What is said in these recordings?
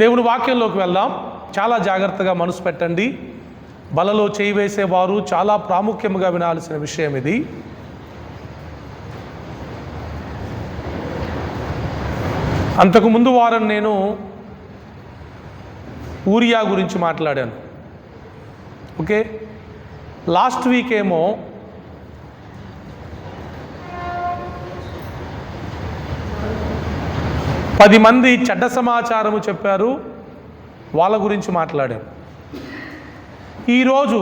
దేవుని వాక్యంలోకి వెళ్దాం. చాలా జాగ్రత్తగా మనసు పెట్టండి. బలలో చేయి వేసేవారు చాలా ప్రాముఖ్యంగా వినాల్సిన విషయం ఇది. అంతకుముందు వారం నేను ఊరియా గురించి మాట్లాడాను. ఓకే, లాస్ట్ వీక్ ఏమో పది మంది చెడ్డ సమాచారము చెప్పారు, వాళ్ళ గురించి మాట్లాడాను. ఈరోజు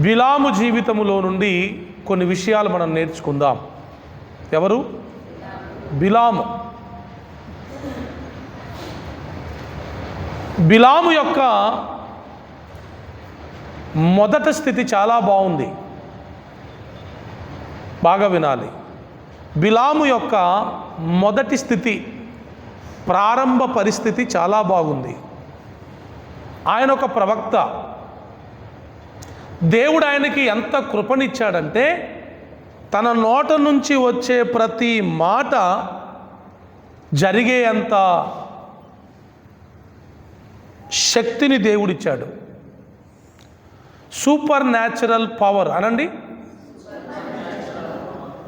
బిలాము జీవితములో నుండి కొన్ని విషయాలు మనం నేర్చుకుందాం. ఎవరు? బిలాము. బిలాము యొక్క మొదటి స్థితి చాలా బాగుంది, బాగా వినాలి. బిలాము యొక్క మొదటి స్థితి, ప్రారంభ పరిస్థితి చాలా బాగుంది. ఆయన ఒక ప్రవక్త. దేవుడు ఆయనకి ఎంత కృపనిచ్చాడంటే తన నోట నుంచి వచ్చే ప్రతి మాట జరిగేంత శక్తిని దేవుడిచ్చాడు. సూపర్ న్యాచురల్ పవర్ అనండి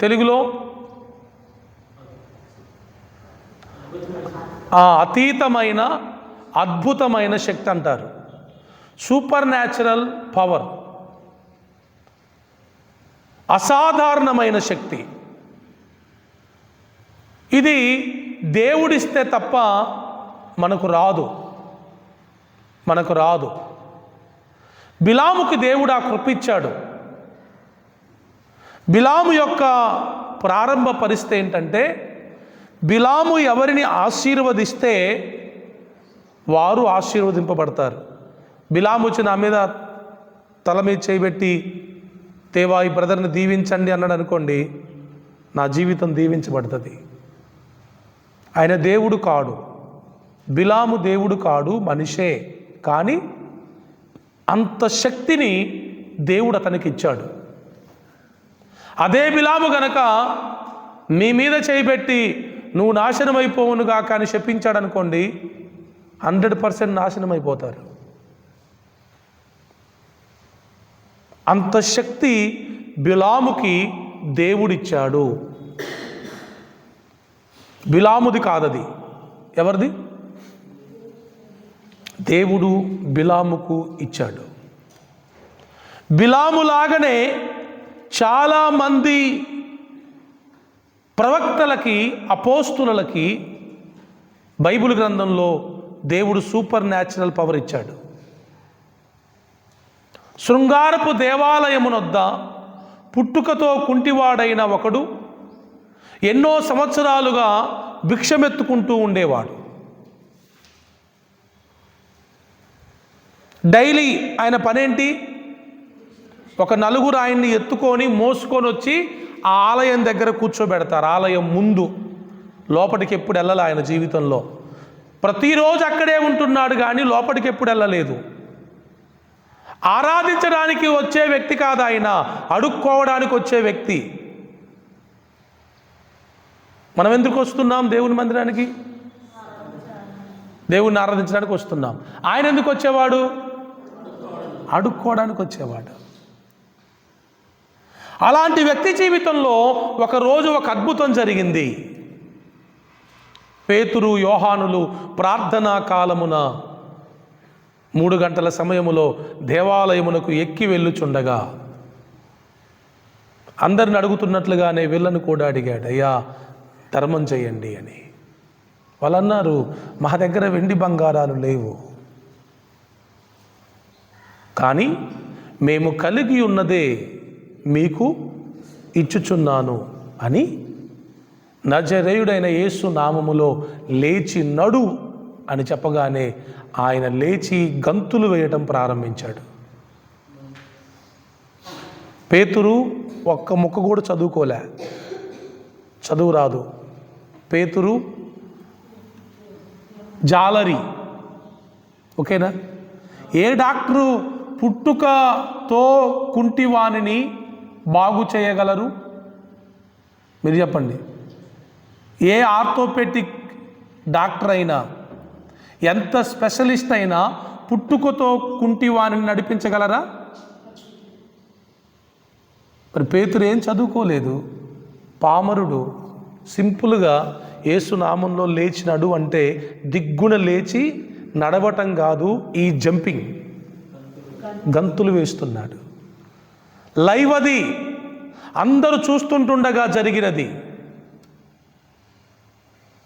తెలుగులో. అతీతమైన అద్భుతమైన శక్తి అంటారు. సూపర్ న్యాచురల్ పవర్, అసాధారణమైన శక్తి. ఇది దేవుడిస్తే తప్ప మనకు రాదు. బిలాముకి దేవుడు ఆ కృప ఇచ్చాడు. బిలాము యొక్క ప్రారంభ పరిస్థితి ఏంటంటే, బిలాము ఎవరిని ఆశీర్వదిస్తే వారు ఆశీర్వదింపబడతారు. బిలాము వచ్చి నా మీద తల మీద చేయబెట్టి, దేవా ఈ బ్రదర్ని దీవించండి అన్నాడు అనుకోండి, నా జీవితం దీవించబడుతుంది. ఆయన దేవుడు కాడు, బిలాము దేవుడు కాడు, మనిషే. కానీ అంత శక్తిని దేవుడు అతనికి ఇచ్చాడు. అదే బిలాము గనక మీ మీద చేయబెట్టి నువ్వు నాశనం అయిపోవునుగా కానీ శపించాడు అనుకోండి, 100% నాశనం అయిపోతారు. అంత శక్తి బిలాముకి దేవుడిచ్చాడు. బిలాముది కాదది, ఎవరిది? దేవుడు బిలాముకు ఇచ్చాడు. బిలాములాగనే చాలామంది ప్రవక్తలకి, అపోస్తులకి బైబిల్ గ్రంథంలో దేవుడు సూపర్ న్యాచురల్ పవర్ ఇచ్చాడు. శృంగారపు దేవాలయమునొద్ద పుట్టుకతో కుంటివాడైన ఒకడు ఎన్నో సంవత్సరాలుగా భిక్షమెత్తుకుంటూ ఉండేవాడు. డైలీ ఆయన పనేంటి? ఒక నలుగురు ఆయన్ని ఎత్తుకొని మోసుకొని వచ్చి ఆ ఆలయం దగ్గర కూర్చోబెడతారు. ఆలయం ముందు, లోపలికి ఎప్పుడు వెళ్ళాలి ఆయన జీవితంలో. ప్రతిరోజు అక్కడే ఉంటున్నాడు కానీ లోపలికి ఎప్పుడు వెళ్ళలేదు. ఆరాధించడానికి వచ్చే వ్యక్తి కాదు ఆయన, అడుక్కోవడానికి వచ్చే వ్యక్తి. మనం ఎందుకు వస్తున్నాం దేవుని మందిరానికి? దేవుణ్ణి ఆరాధించడానికి వస్తున్నాం. ఆయన ఎందుకు వచ్చేవాడు? అడుక్కోవడానికి వచ్చేవాడు. అలాంటి వ్యక్తి జీవితంలో ఒకరోజు ఒక అద్భుతం జరిగింది. పేతురు, యోహానులు ప్రార్థనా కాలమున 3 గంటల సమయములో దేవాలయమునకు ఎక్కి వెళ్ళుచుండగా అందరిని అడుగుతున్నట్లుగానే వీళ్ళను కూడా అడిగాడు, అయ్యా ధర్మం చేయండి అని. వాళ్ళు అన్నారు, మా దగ్గర వెండి బంగారాలు లేవు, కానీ మేము కలిగి ఉన్నదే మీకు ఇచ్చుచున్నాను అని నజరేయుడైన యేసు నామములో లేచి నడు అని చెప్పగానే ఆయన లేచి గంతులు వేయటం ప్రారంభించాడు. పేతురు ఒక్క ముక్క కూడా చదువుకోలే, చదువు రాదు. పేతురు జాలరి, ఓకేనా? ఏ డాక్టరు పుట్టుకతో కుంటివాణిని బాగు చేయగలరు? మీరు చెప్పండి. ఏ ఆర్థోపెటిక్ డాక్టర్ అయినా ఎంత స్పెషలిస్ట్ అయినా పుట్టుకతో కుంటి వారిని నడిపించగలరా? మరి పేతురు ఏం చదువుకోలేదు, పామరుడు. సింపుల్గా యేసునామంలో లేచినాడు అంటే దిగ్గున లేచి నడవటం కాదు, ఈ జంపింగ్, గంతులు వేస్తున్నాడు. లైవ్ అది, అందరూ చూస్తుంటుండగా జరిగినది.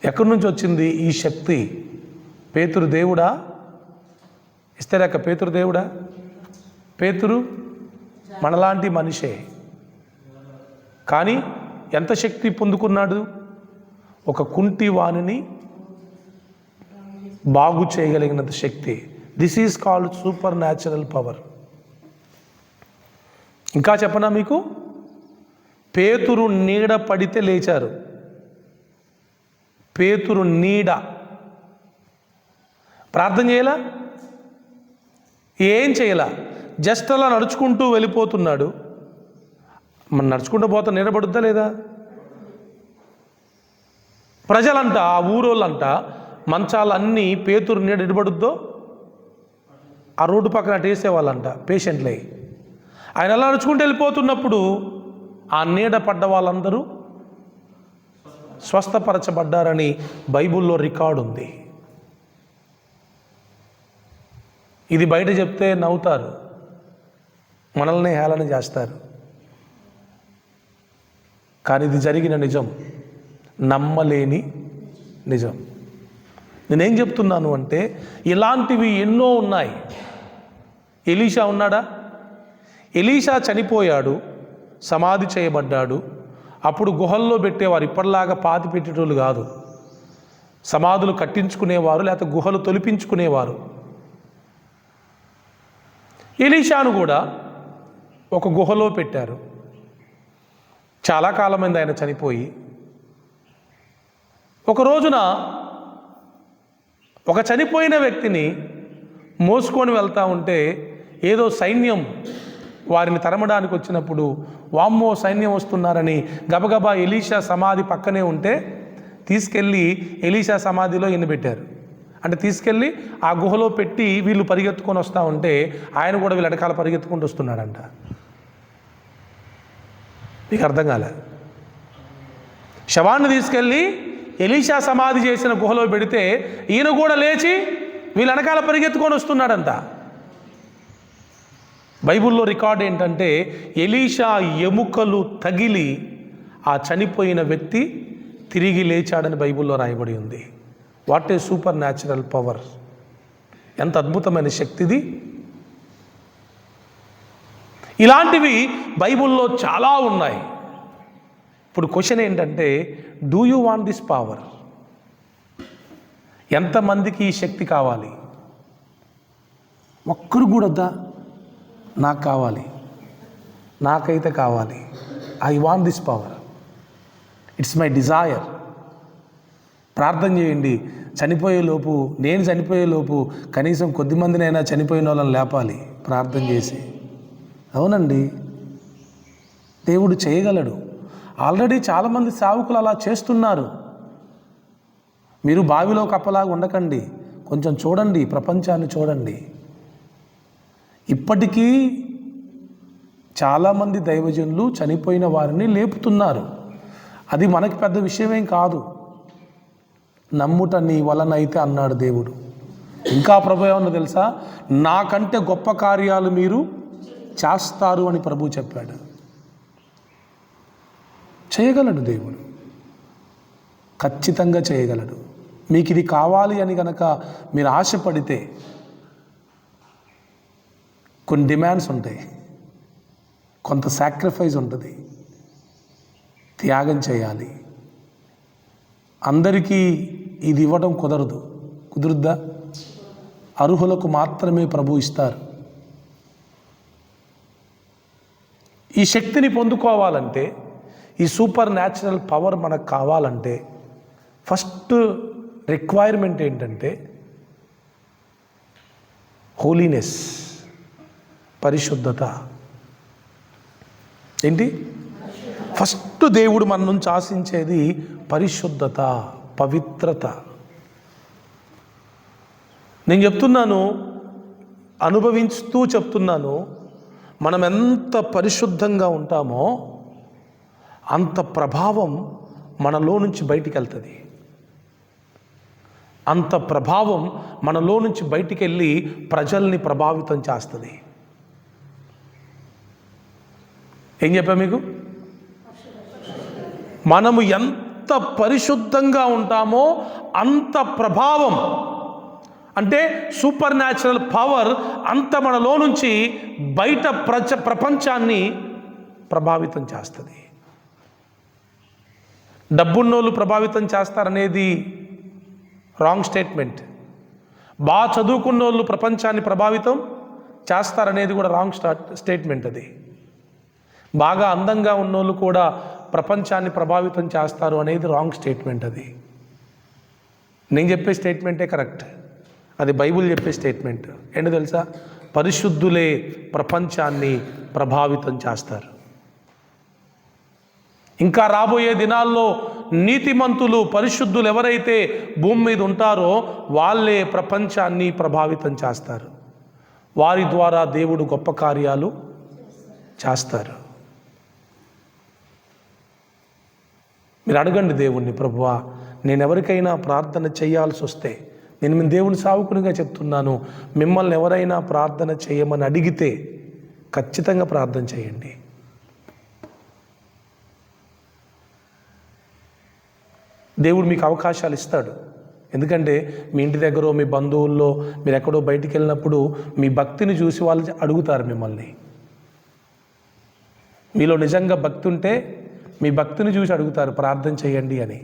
ఎక్కడి నుంచి వచ్చింది ఈ శక్తి? పేతురు దేవుడా? ఇస్తేరాక పేతురు దేవుడా? పేతురు మనలాంటి మనిషే, కానీ ఎంత శక్తి పొందుకున్నాడు? ఒక కుంటి వాణిని బాగు చేయగలిగినంత శక్తి. This is called super natural power. ఇంకా చెప్పనా మీకు? పేతురు నీడ పడితే లేచారు. పేతురు నీడ. ప్రార్థన చేయాల, ఏం చేయాల, జస్ట్ అలా నడుచుకుంటూ వెళ్ళిపోతున్నాడు. మనం నడుచుకుంటూ పోతా నీడబడుద్దా లేదా? ప్రజలంట, ఆ ఊరోళ్ళంట మంచాలన్నీ పేతురు నీడ నిలబడుద్దో ఆ రోడ్డు పక్కన వేసేవాళ్ళంట పేషెంట్లే. ఆయన అలా నడుచుకుంటూ వెళ్ళిపోతున్నప్పుడు ఆ నీడ పడ్డ వాళ్ళందరూ స్వస్థపరచబడ్డారని బైబిల్లో రికార్డు ఉంది. ఇది బయట చెప్తే నవ్వుతారు, మనల్ని హేళన చేస్తారు, కానీ ఇది జరిగిన నిజం, నమ్మలేని నిజం. నేనేం చెప్తున్నాను అంటే ఇలాంటివి ఎన్నో ఉన్నాయి. ఎలీషా ఉన్నాడా? ఎలీషా చనిపోయాడు, సమాధి చేయబడ్డాడు. అప్పుడు గుహల్లో పెట్టేవారు, ఇప్పటిలాగా పాతి పెట్టేటోళ్ళు కాదు. సమాధులు కట్టించుకునేవారు, లేకపోతే గుహలు తొలిపించుకునేవారు. ఎలీషాను కూడా ఒక గుహలో పెట్టారు. చాలా కాలమైంది ఆయన చనిపోయి. ఒక రోజున ఒక చనిపోయిన వ్యక్తిని మోసుకొని వెళ్తూ ఉంటే ఏదో సైన్యం వారిని తరమడానికి వచ్చినప్పుడు, వామ్మో సైన్యం వస్తున్నారని గబగబా ఎలీషా సమాధి పక్కనే ఉంటే తీసుకెళ్ళి ఎలీషా సమాధిలో ఈయన పెట్టారు. అంటే తీసుకెళ్ళి ఆ గుహలో పెట్టి వీళ్ళు పరిగెత్తుకొని వస్తూ ఉంటే ఆయన కూడా వీళ్ళ వెనకాల పరిగెత్తుకుంటూ వస్తున్నాడంట. మీకు అర్థం కాలే? శవాన్ని తీసుకెళ్ళి ఎలీషా సమాధి చేసిన గుహలో పెడితే ఈయన కూడా లేచి వీళ్ళ వెనకాల పరిగెత్తుకొని వస్తున్నాడంట. బైబిల్లో రికార్డ్ ఏంటంటే ఎలీషా ఎముకలు తగిలి ఆ చనిపోయిన వ్యక్తి తిరిగి లేచాడని బైబిల్లో రాయబడి ఉంది. What a super natural power! ఎంత అద్భుతమైన శక్తిది! ఇలాంటివి బైబిల్లో చాలా ఉన్నాయి. ఇప్పుడు క్వశ్చన్ ఏంటంటే, do you want this power? ఎంతమందికి ఈ శక్తి కావాలి? ఒక్కరు కూడా వద్దా? నాకు కావాలి, నాకైతే కావాలి. I want this power, it's my Dzire. ప్రార్థన చేయండి. చనిపోయేలోపు, నేను చనిపోయేలోపు కనీసం కొద్దిమందినైనా చనిపోయిన వాళ్ళని లేపాలి ప్రార్థన చేసి. అవునండి, దేవుడు చేయగలడు. ఆల్రెడీ చాలామంది సేవకులు అలా చేస్తున్నారు. మీరు బావిలో కప్పలాగా ఉండకండి, కొంచెం చూడండి, ప్రపంచాన్ని చూడండి. ఇప్పటికీ చాలామంది దైవజనులు చనిపోయిన వారిని లేపుతున్నారు. అది మనకి పెద్ద విషయమేం కాదు. నమ్ముట నీ వలనైతే అన్నాడు దేవుడు. ఇంకా ప్రభు ఏమన్నా తెలుసా? నాకంటే గొప్ప కార్యాలు మీరు చేస్తారు అని ప్రభు చెప్పాడు. చేయగలడు దేవుడు, ఖచ్చితంగా చేయగలడు. మీకు ఇది కావాలి అని కనుక మీరు ఆశపడితే కొన్ని డిమాండ్స్ ఉంటాయి, కొంత సాక్రిఫైస్ ఉంటుంది, త్యాగం చేయాలి. అందరికీ ఇది ఇవ్వడం కుదురుద్దా? అర్హులకు మాత్రమే ప్రభు ఇస్తారు. ఈ శక్తిని పొందుకోవాలంటే, ఈ సూపర్ న్యాచురల్ పవర్ మనకు కావాలంటే ఫస్ట్ రిక్వైర్మెంట్ ఏంటంటే హోలీనెస్, పరిశుద్ధత. ఏంటి? ఫస్ట్ దేవుడు మన నుంచి ఆశించేది పరిశుద్ధత, పవిత్రత. నేను చెప్తున్నాను, అనుభవిస్తూ చెప్తున్నాను, మనం ఎంత పరిశుద్ధంగా ఉంటామో అంత ప్రభావం మనలో నుంచి బయటికి వెళ్తుంది. అంత ప్రభావం మనలో నుంచి బయటికి వెళ్ళి ప్రజల్ని ప్రభావితం చేస్తుంది. ఏం చెప్పా మీకు? మనము ఎంత పరిశుద్ధంగా ఉంటామో అంత ప్రభావం, అంటే సూపర్ న్యాచురల్ పవర్ అంత మనలో నుంచి బయట ప్రపంచాన్ని ప్రభావితం చేస్తుంది. డబ్బున్నోళ్ళు ప్రభావితం చేస్తారనేది రాంగ్ స్టేట్మెంట్. బాగా చదువుకున్న వాళ్ళు ప్రపంచాన్ని ప్రభావితం చేస్తారనేది కూడా రాంగ్ స్టేట్మెంట్. అది బాగా అందంగా ఉన్నోళ్ళు కూడా ప్రపంచాన్ని ప్రభావితం చేస్తారు అనేది రాంగ్ స్టేట్మెంట్. అది నేను చెప్పే స్టేట్మెంటే కరెక్ట్. అది బైబిల్ చెప్పే స్టేట్మెంట్. ఏంటో తెలుసా? పరిశుద్ధులే ప్రపంచాన్ని ప్రభావితం చేస్తారు. ఇంకా రాబోయే దినాల్లో నీతిమంతులు, పరిశుద్ధులు ఎవరైతే భూమి మీద ఉంటారో వాళ్ళే ప్రపంచాన్ని ప్రభావితం చేస్తారు. వారి ద్వారా దేవుడు గొప్ప కార్యాలు చేస్తారు. మీరు అడగండి దేవుణ్ణి, ప్రభువా నేను ఎవరికైనా ప్రార్థన చేయాల్సి వస్తే, నేను దేవుని సావుకునిగా చెప్తున్నాను, మిమ్మల్ని ఎవరైనా ప్రార్థన చేయమని అడిగితే ఖచ్చితంగా ప్రార్థన చేయండి. దేవుడు మీకు అవకాశాలు ఇస్తాడు. ఎందుకంటే మీ ఇంటి దగ్గర, మీ బంధువుల్లో, మీరు ఎక్కడో బయటికి వెళ్ళినప్పుడు మీ భక్తిని చూసి వాళ్ళు అడుగుతారు మిమ్మల్ని. మీలో నిజంగా భక్తి ఉంటే మీ భక్తిని చూసి అడుగుతారు ప్రార్థన చేయండి అని.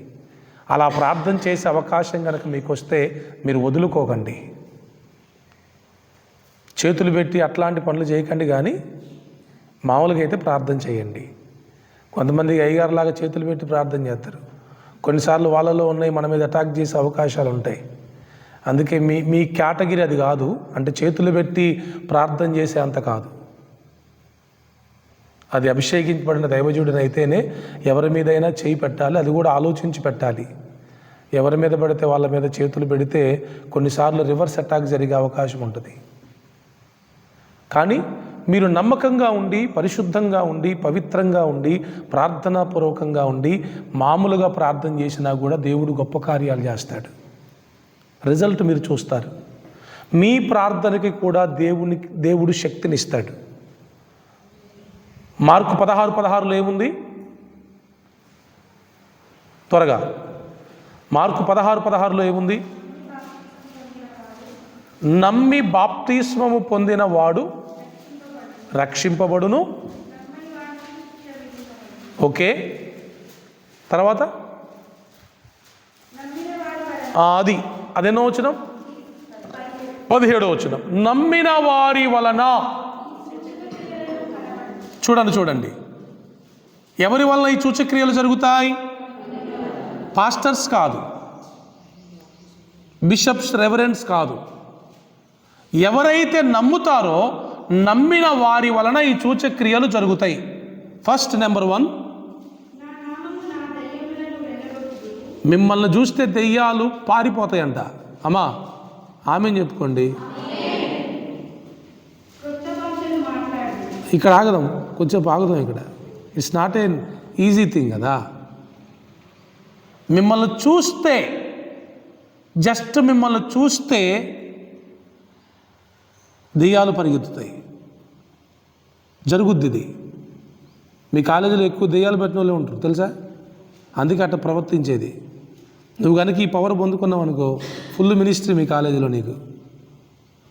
అలా ప్రార్థన చేసే అవకాశం కనుక మీకు వస్తే మీరు వదులుకోకండి. చేతులు పెట్టి అట్లాంటి పనులు చేయకండి, కానీ మామూలుగా అయితే ప్రార్థన చేయండి. కొంతమంది అయ్యగారులాగా చేతులు పెట్టి ప్రార్థన చేస్తారు. కొన్నిసార్లు వాళ్ళలో ఉన్నాయి మన మీద అటాక్ చేసే అవకాశాలు ఉంటాయి. అందుకే మీ కేటగిరీ అది కాదు. అంటే చేతులు పెట్టి ప్రార్థన చేసే అంత కాదు. అది అభిషేకించబడిన దైవజుడిని అయితేనే ఎవరి మీదైనా చేయి పెట్టాలి. అది కూడా ఆలోచించి పెట్టాలి. ఎవరి మీద పడితే వాళ్ళ మీద చేతులు పెడితే కొన్నిసార్లు రివర్స్ అటాక్ జరిగే అవకాశం ఉంటుంది. కానీ మీరు నమ్మకంగా ఉండి, పరిశుద్ధంగా ఉండి, పవిత్రంగా ఉండి, ప్రార్థనాపూర్వకంగా ఉండి, మామూలుగా ప్రార్థన చేసినా కూడా దేవుడు గొప్ప కార్యాలు చేస్తాడు. రిజల్ట్ మీరు చూస్తారు. మీ ప్రార్థనకి కూడా దేవుడు శక్తినిస్తాడు. మార్కు 16:16 ఏముంది? త్వరగా మార్కు 16:16 ఏముంది? నమ్మి బాప్తిస్మము పొందిన వాడు రక్షింపబడును. ఓకే, తర్వాత అదేనో వచనం? 17వ వచనం. నమ్మిన వారి వలన. చూడండి, ఎవరి వలన ఈ సూచక్రియలు జరుగుతాయి? పాస్టర్స్ కాదు, బిషప్స్, రెవరెండ్స్ కాదు. ఎవరైతే నమ్ముతారో నమ్మిన వారి వలన ఈ సూచక్రియలు జరుగుతాయి. ఫస్ట్ నెంబర్ 1, మిమ్మల్ని చూస్తే దెయ్యాలు పారిపోతాయంట. అమ్మా ఆమెన్ చెప్పుకోండి. ఇక్కడ ఆగదాం, కొంచెం ఆగుదాం. ఇక్కడ it's not a easy thing కదా. మిమ్మల్ని చూస్తే, జస్ట్ మిమ్మల్ని చూస్తే దెయ్యాలు పరిగెత్తుతాయి. జరుగుద్ది ఇది. మీ కాలేజీలో ఎక్కువ దెయ్యాలు పెట్టిన వాళ్ళే ఉంటారు తెలుసా. అందుకే అట్లా ప్రవర్తించేది. నువ్వు కనుక ఈ పవర్ పొందుకున్నావు అనుకో, ఫుల్ మినిస్ట్రీ మీ కాలేజీలో నీకు.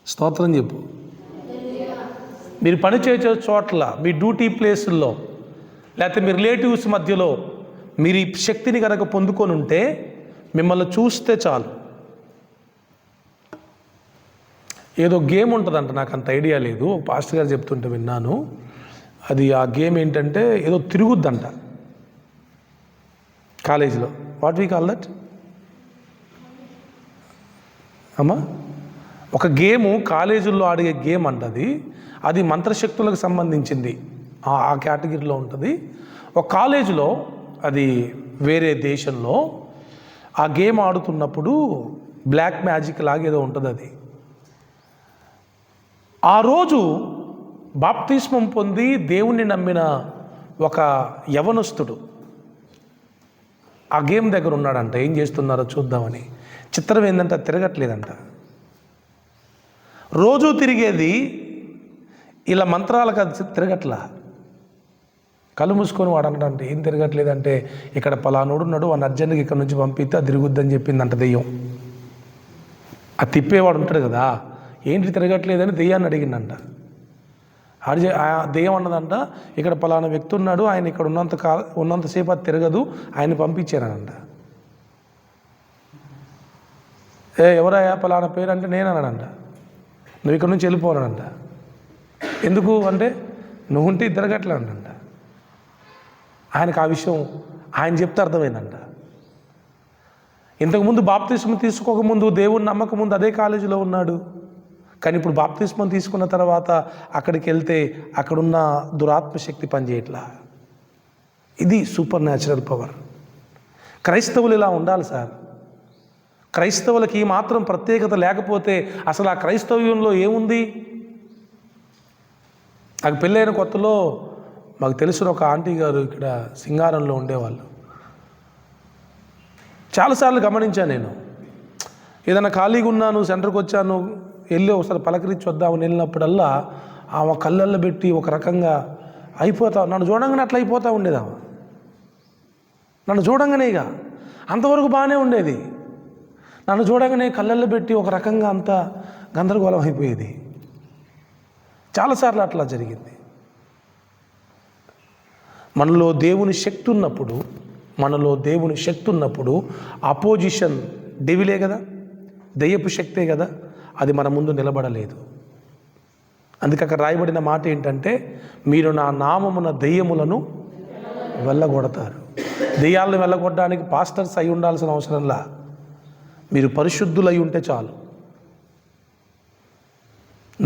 స్తోత్రం చెప్పు. మీరు పనిచేసే చోట్ల, మీ డ్యూటీ ప్లేసుల్లో, లేకపోతే మీ రిలేటివ్స్ మధ్యలో మీరు ఈ శక్తిని కనుక పొందుకొని ఉంటే మిమ్మల్ని చూస్తే చాలు. ఏదో గేమ్ ఉంటుందంట, నాకు అంత ఐడియా లేదు, పాస్టర్ గారు చెప్తుంటే విన్నాను. అది ఆ గేమ్ ఏంటంటే ఏదో తిరుగుద్దంట కాలేజీలో. వాట్ వీ కాల్ దట్ అమ్మా? ఒక గేము కాలేజీల్లో ఆడే గేమ్ అంట. అది మంత్రశక్తులకు సంబంధించింది, ఆ కేటగిరీలో ఉంటుంది. ఒక కాలేజీలో, అది వేరే దేశంలో, ఆ గేమ్ ఆడుతున్నప్పుడు బ్లాక్ మ్యాజిక్ లాగేదో ఉంటుంది. ఆ రోజు బాప్తిస్మం పొంది దేవుణ్ణి నమ్మిన ఒక యవనస్తుడు ఆ గేమ్ దగ్గర ఉన్నాడంట. ఏం చేస్తున్నారో చూద్దామని. చిత్రం ఏంటంటే తిరగట్లేదంట. రోజు తిరిగేది ఇలా మంత్రాలకు అది తిరగట్లా. కళ్ళు మూసుకొని వాడు అన్నాడంటే ఏం తిరగట్లేదంటే ఇక్కడ పలానోడు ఉన్నాడు, వాడిని అర్జెంట్గా ఇక్కడ నుంచి పంపిస్తే అది తిరుగుద్దని చెప్పిందంట దెయ్యం. అది తిప్పేవాడు ఉంటాడు కదా, ఏంటి తిరగట్లేదని దెయ్యాన్ని అడిగిందంట. ఆ దెయ్యం అన్నదంట ఇక్కడ పలానా వ్యక్తి ఉన్నాడు, ఆయన ఇక్కడ ఉన్నంతసేపు అది తిరగదు, ఆయన పంపించారనంట. ఎవరయ్యా పలానా పేరు అంటే నేను అన్నాడంట. నువ్వు ఇక్కడ నుంచి వెళ్ళిపోవాలనంట. ఎందుకు అంటే నువ్వు ఉంటే తిరగట్లేదంట. ఆయనకు ఆ విషయం ఆయన చెప్తే అర్థమైందంట. ఇంతకుముందు బాప్తిస్మం తీసుకోకముందు, దేవుని నమ్మకముందు అదే కాలేజీలో ఉన్నాడు. కానీ ఇప్పుడు బాప్తిస్మం తీసుకున్న తర్వాత అక్కడికి వెళ్తే అక్కడున్న దురాత్మశక్తి పనిచేయట్లా. ఇది సూపర్ న్యాచురల్ పవర్. క్రైస్తవులు ఇలా ఉండాలి సార్. క్రైస్తవులకి ఈ మాత్రం ప్రత్యేకత లేకపోతే అసలు ఆ క్రైస్తవ్యంలో ఏముంది? నాకు పెళ్ళైన కొత్తలో మాకు తెలిసిన ఒక ఆంటీ గారు ఇక్కడ సింగారంలో ఉండేవాళ్ళు. చాలాసార్లు గమనించాను నేను. ఏదైనా ఖాళీగా ఉన్నాను, సెంటర్కి వచ్చాను, వెళ్ళి ఒకసారి పలకరించి వద్దామని వెళ్ళినప్పుడల్లా ఆమె కళ్ళల్లో పెట్టి ఒక రకంగా నన్ను చూడంగానే అట్లా అయిపోతూ ఉండేది. నన్ను చూడంగానే ఇక అంతవరకు బాగానే ఉండేది. నన్ను చూడంగానే కళ్ళల్లో పెట్టి ఒక రకంగా అంత గందరగోళం అయిపోయేది. చాలాసార్లు అట్లా జరిగింది. మనలో దేవుని శక్తి ఉన్నప్పుడు అపోజిషన్ డెవిలే కదా, దెయ్యపు శక్తే కదా, అది మన ముందు నిలబడలేదు. అందుకే అక్కడ రాయబడిన మాట ఏంటంటే మీరు నా నామమున దెయ్యములను వెళ్ళగొడతారు. దెయ్యాలను వెళ్ళగొట్టడానికి పాస్టర్స్ అయి ఉండాల్సిన అవసరంలా, మీరు పరిశుద్ధులై ఉంటే చాలు.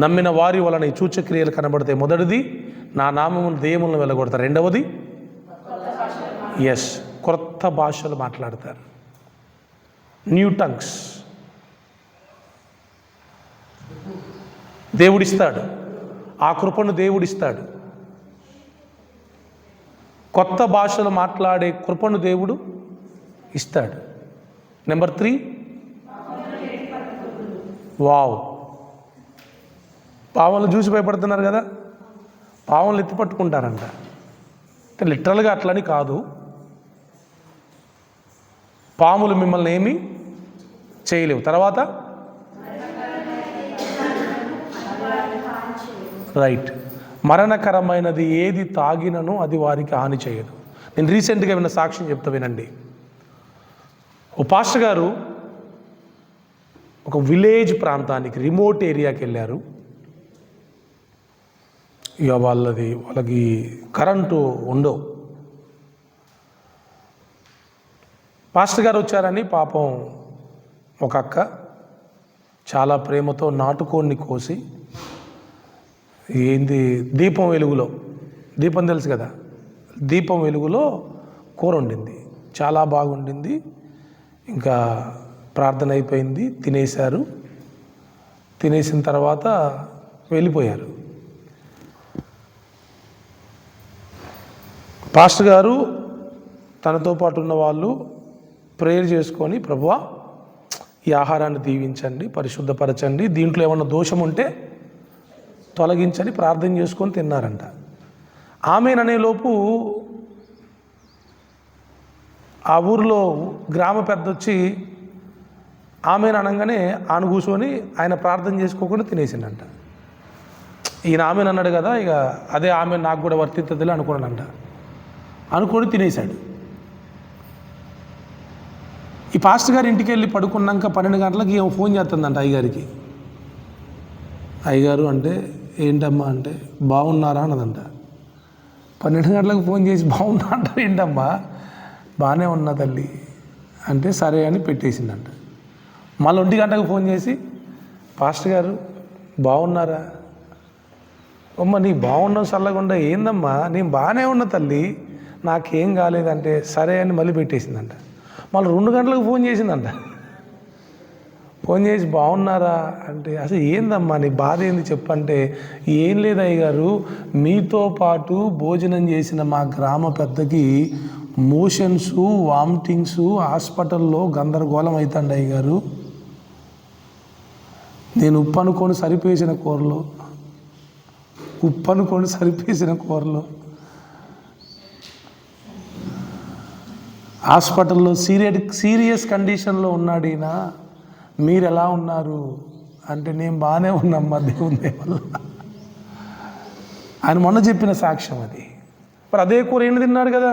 నమ్మిన వారి వలన ఈ సూచక్రియలు కనబడతాయి. మొదటిది నా నామమును దెయ్యములను వెళ్ళగొడతారు. రెండవది కొత్త భాషలు మాట్లాడతారు, న్యూ టంగ్స్. దేవుడిస్తాడు, ఆ కృపను దేవుడిస్తాడు. కొత్త భాషలు మాట్లాడే కృపను దేవుడు ఇస్తాడు. నెంబర్ 3, వావ్, పావులు చూసి భయపడుతున్నారు కదా, పావులు ఎత్తి పట్టుకుంటారంట. అంటే లిటరల్గా అట్లని కాదు, పాములు మిమ్మల్ని ఏమీ చేయలేవు. తర్వాత మరణకరమైనది ఏది తాగినను అది వారికి హాని చేయదు. నేను రీసెంట్గా విన్న సాక్ష్యం చెప్తా వినండి. ఓ పాస్టర్ గారు ఒక విలేజ్ ప్రాంతానికి, రిమోట్ ఏరియాకి వెళ్ళారు. ఇక వాళ్ళకి కరెంటు ఉండవు. పాస్టర్ గారు వచ్చారని పాపం ఒక అక్క చాలా ప్రేమతో నాటుకోడిని కోసి, దీపం వెలుగులో, దీపం తెలుసు కదా, దీపం వెలుగులో కూర వండింది. చాలా బాగుండింది. ఇంకా ప్రార్థన అయిపోయింది, తినేశారు. తినేసిన తర్వాత వెళ్ళిపోయారు. పాస్టర్ గారు తనతో పాటు ఉన్న వాళ్ళు ప్రేయర్ చేసుకొని, ప్రభువా ఈ ఆహారాన్ని దీవించండి, పరిశుద్ధపరచండి, దీంట్లో ఏమన్నా దోషం ఉంటే తొలగించని ప్రార్థన చేసుకొని తిన్నారంట. ఆమెననేలోపు ఆ ఊరిలో గ్రామ పెద్ద వచ్చి ఆమెను అనగానే ఆయన కూర్చొని ఆయన ప్రార్థన చేసుకోకుండా తినేసిండంట. ఈయన ఆమెను అన్నాడు కదా, ఇక అదే ఆమె నాకు కూడా వర్తించదులే అనుకున్నాడంట. అనుకొని తినేశాడు. ఈ పాస్టర్ గారు ఇంటికి వెళ్ళి పడుకున్నాక 12 గంటలకు ఏమో ఫోన్ చేస్తుందంట అయ్యగారికి. అయ్యగారు అంటే ఏంటమ్మా అంటే బాగున్నారా అన్నదంట. 12 గంటలకు ఫోన్ చేసి బాగున్నా అంటారు ఏంటమ్మా, బాగానే ఉన్నా తల్లి అంటే సరే అని పెట్టేసిందంట. మళ్ళీ 1 గంటకు ఫోన్ చేసి పాస్టర్ గారు బాగున్నారా, అమ్మ నీ బాగున్నావు చల్లకుండా, ఏందమ్మా నేను బాగానే ఉన్నా తల్లి నాకేం కాలేదంటే సరే అని మళ్ళీ పెట్టేసిందంట. మళ్ళీ 2 గంటలకు ఫోన్ చేసిందంట. ఫోన్ చేసి బాగున్నారా అంటే, అసలు ఏందమ్మా నీ బాధ ఏంది చెప్పంటే, ఏం లేదు అయ్య గారు, మీతో పాటు భోజనం చేసిన మా గ్రామ పెద్దకి మోషన్స్, వామిటింగ్స్, హాస్పిటల్లో గందరగోళం అవుతుంది అయ్య గారు. నేను ఉప్పు అనుకొని సరిపేసిన కూరలో హాస్పిటల్లో సీరియస్ కండిషన్లో ఉన్నాడు ఈయన. మీరు ఎలా ఉన్నారు అంటే, నేను బాగానే ఉన్నామ్మా దేవుని దయ వల్ల. ఆయన మొన్న చెప్పిన సాక్ష్యం అది. మరి అదే కూర ఈయన తిన్నాడు కదా,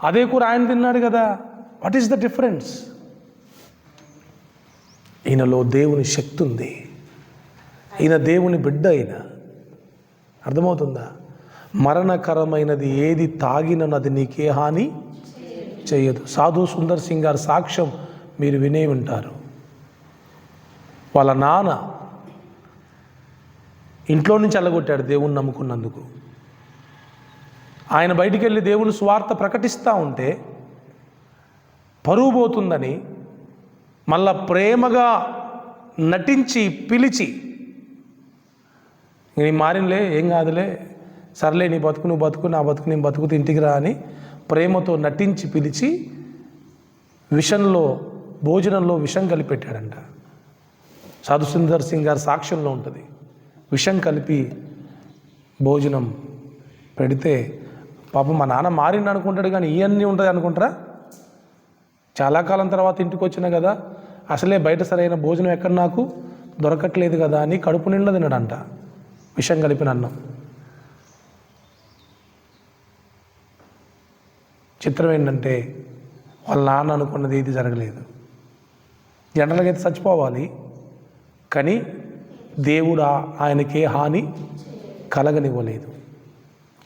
అదే కూర ఆయన తిన్నాడు కదా. What is the difference? ఈయనలో దేవుని శక్తి ఉంది. ఈయన దేవుని బిడ్డ. అయిన అర్థమవుతుందా? మరణకరమైనది ఏది తాగినది నీకే హాని చేయదు. సాధు సుందర్ సింగ్ గారి సాక్ష్యం మీరు వినే ఉంటారు. వాళ్ళ నాన్న ఇంట్లో నుంచి వెళ్ళగొట్టాడు దేవుణ్ణి నమ్ముకున్నందుకు. ఆయన బయటికి వెళ్ళి దేవుని స్వార్థ ప్రకటిస్తూ ఉంటే పరువు పోతుందని మళ్ళా ప్రేమగా నటించి పిలిచి, నీ మారినలే, ఏం కాదులే, సర్లే, నీ బతుకు నువ్వు బతుకు, నా బతుకు నేను బతుకుతూ ఇంటికి రా అని ప్రేమతో నటించి పిలిచి భోజనంలో విషం కలిపెట్టాడంట. సాధు సుందర్ సింగ్ గారి సాక్ష్యంలో ఉంటుంది. విషం కలిపి భోజనం పెడితే పాపం మా నాన్న మారిండు అనుకుంటాడు, కానీ ఇవన్నీ ఉంటుంది అనుకుంటారా? చాలా కాలం తర్వాత ఇంటికి వచ్చినా కదా, అసలే బయట సరైన భోజనం ఎక్కడ నాకు దొరకట్లేదు కదా అని కడుపు నిండా తిన్నాడంట విషం కలిపిన అన్నం. చిత్రం ఏంటంటే, వాళ్ళ నాన్న అనుకున్నది ఏది జరగలేదు. జనరల్గా అయితే చచ్చిపోవాలి, కానీ దేవుడు ఆయనకే హాని కలగనివ్వలేదు.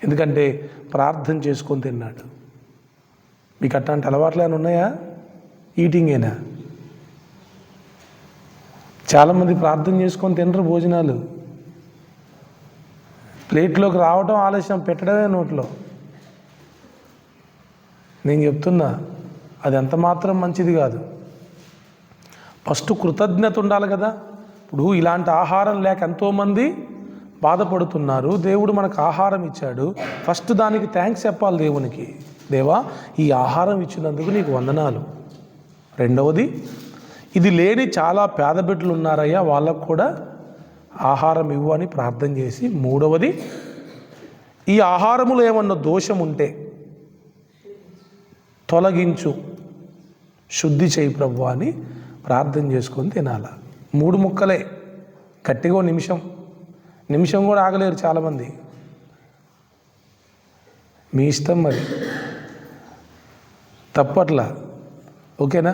ఎందుకంటే ప్రార్థన చేసుకొని తిన్నాడు. మీకు అట్లాంటి అలవాట్లు ఏమైనా ఉన్నాయా? ఈటింగేనా? చాలామంది ప్రార్థన చేసుకొని తినరు భోజనాలు. ప్లేట్లోకి రావటం ఆలస్యం, పెట్టడమే నోట్లో. నేను చెప్తున్నా, అది ఎంత మాత్రం మంచిది కాదు. ఫస్ట్ కృతజ్ఞత ఉండాలి కదా. ఇప్పుడు ఇలాంటి ఆహారం లేక ఎంతోమంది బాధపడుతున్నారు. దేవుడు మనకు ఆహారం ఇచ్చాడు, ఫస్ట్ దానికి థ్యాంక్స్ చెప్పాలి దేవునికి. దేవా, ఈ ఆహారం ఇచ్చినందుకు నీకు వందనాలు. రెండవది, ఇది లేని చాలా పేద బిడ్డలు ఉన్నారయ్యా, వాళ్ళకు కూడా ఆహారం ఇవ్వు అని ప్రార్థన చేసి, మూడవది, ఈ ఆహారములో ఏమన్నా దోషం ఉంటే తొలగించు, శుద్ధి చేయి ప్రభు అని ప్రార్థన చేసుకొని తినాల. 3 ముక్కలే, గట్టిగా నిమిషం కూడా ఆగలేరు చాలామంది. మీ ఇష్టం, మరి తప్పట్లా. ఓకేనా?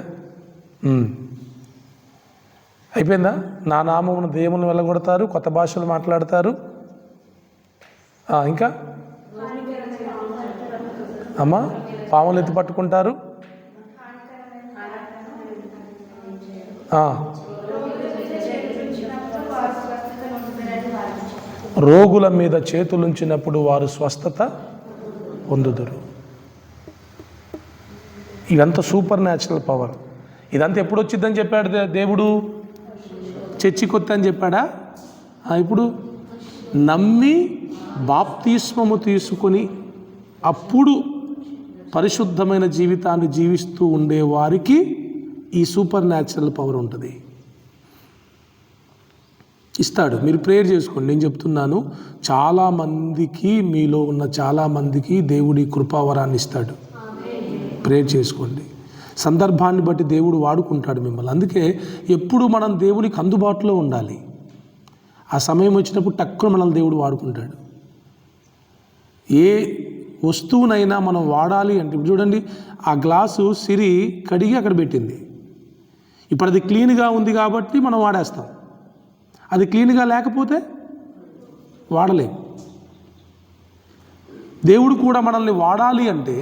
అయిపోయిందా? నా నామమును దెయ్యములను వెళ్ళగొడతారు, కొత్త భాషలు మాట్లాడతారు. ఇంకా అమ్మా, పాములు ఎత్తి పట్టుకుంటారు. రోగుల మీద చేతులుంచినప్పుడు వారు స్వస్థత పొందుదురు. ఇదంతా సూపర్ న్యాచురల్ పవర్. ఇదంతా ఎప్పుడు వచ్చిందని చెప్పాడు దేవుడు? చర్చికొత్త అని చెప్పాడా? ఇప్పుడు నమ్మి బాప్తిస్మము తీసుకొని అప్పుడు పరిశుద్ధమైన జీవితాన్ని జీవిస్తూ ఉండే వారికి ఈ సూపర్ న్యాచురల్ పవర్ ఉంటుంది. ఇస్తాడు. మీరు ప్రేయర్ చేసుకోండి. నేను చెప్తున్నాను, చాలామందికి, మీలో ఉన్న చాలామందికి దేవుడి కృపావరాన్ని ఇస్తాడు. ప్రేయర్ చేసుకోండి. సందర్భాన్ని బట్టి దేవుడు వాడుకుంటాడు మిమ్మల్ని. అందుకే ఎప్పుడు మనం దేవునికి అందుబాటులో ఉండాలి. ఆ సమయం వచ్చినప్పుడు టక్కున మనల్ని దేవుడు వాడుకుంటాడు. ఏ వస్తువునైనా మనం వాడాలి అంటే, ఇప్పుడు చూడండి, ఆ గ్లాసు సిరి కడిగి అక్కడ పెట్టింది. ఇప్పుడు అది క్లీన్గా ఉంది కాబట్టి మనం వాడేస్తాం. అది క్లీన్గా లేకపోతే వాడలేం. దేవుడు కూడా మనల్ని వాడాలి అంటే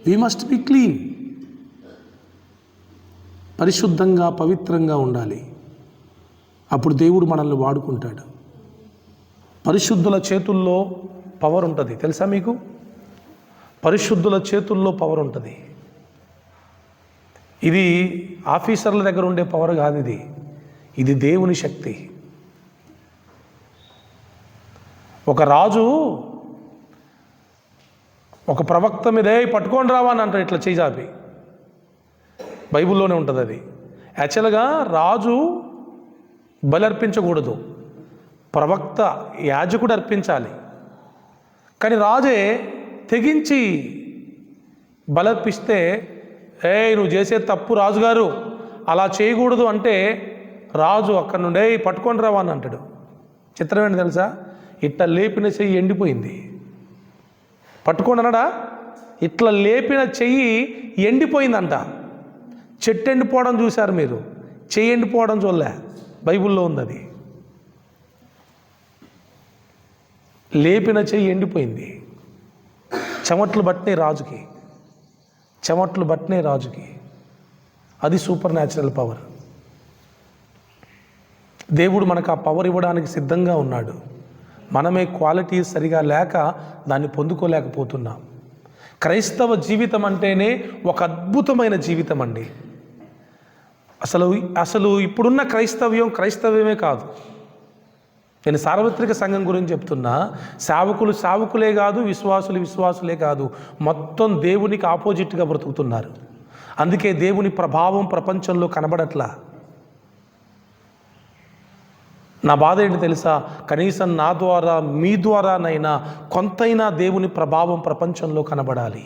వీ మస్ట్ బి క్లీన్. పరిశుద్ధంగా, పవిత్రంగా ఉండాలి. అప్పుడు దేవుడు మనల్ని వాడుకుంటాడు. పరిశుద్ధుల చేతుల్లో పవర్ ఉంటుంది, తెలుసా మీకు? పరిశుద్ధుల చేతుల్లో పవర్ ఉంటుంది. ఇది ఆఫీసర్ల దగ్గర ఉండే పవర్ కాదు ఇది. ఇది దేవుని శక్తి. ఒక రాజు ఒక ప్రవక్త మీదే పట్టుకొని రావా అని అంటారు, ఇట్లా చేజాపి. బైబిల్లోనే ఉంటుంది అది. యాక్చువల్గా రాజు బలి అర్పించకూడదు, ప్రవక్త యాజకుడు అర్పించాలి. కానీ రాజే తెగించి బలర్పిస్తే, నువ్వు చేసే తప్పు రాజుగారు, అలా చేయకూడదు అంటే రాజు అక్కడి నుండే పట్టుకొని రావా అని అంటాడు. చిత్రం ఏంటి తెలుసా? ఇట్లా లేపిన చెయ్యి ఎండిపోయింది. పట్టుకొని అన్నాడా? ఇట్లా లేపిన చెయ్యి ఎండిపోయిందంట. చెట్టు ఎండిపోవడం చూశారు మీరు, చెయ్యి ఎండిపోవడం చూడలే. బైబిల్లో ఉంది అది. లేపిన చెయ్యి ఎండిపోయింది. చెమట్లు పట్టినాయి రాజుకి, చెమట్లు పట్టినాయి రాజుకి. అది సూపర్ న్యాచురల్ పవర్. దేవుడు మనకు ఆ పవర్ ఇవ్వడానికి సిద్ధంగా ఉన్నాడు. మనమే క్వాలిటీ సరిగా లేక దాన్ని పొందుకోలేకపోతున్నాం. క్రైస్తవ జీవితం అంటేనే ఒక అద్భుతమైన జీవితం అండి. అసలు ఇప్పుడున్న క్రైస్తవ్యమే కాదు. నేను సార్వత్రిక సంఘం గురించి చెప్తున్నా. సేవకులే కాదు, విశ్వాసులే కాదు, మొత్తం దేవునికి ఆపోజిట్గా బ్రతుకుతున్నారు. అందుకే దేవుని ప్రభావం ప్రపంచంలో కనబడట్లా. నా బాధ ఏంటి తెలుసా? కనీసం నా ద్వారా మీ ద్వారానైనా కొంతైనా దేవుని ప్రభావం ప్రపంచంలో కనబడాలి.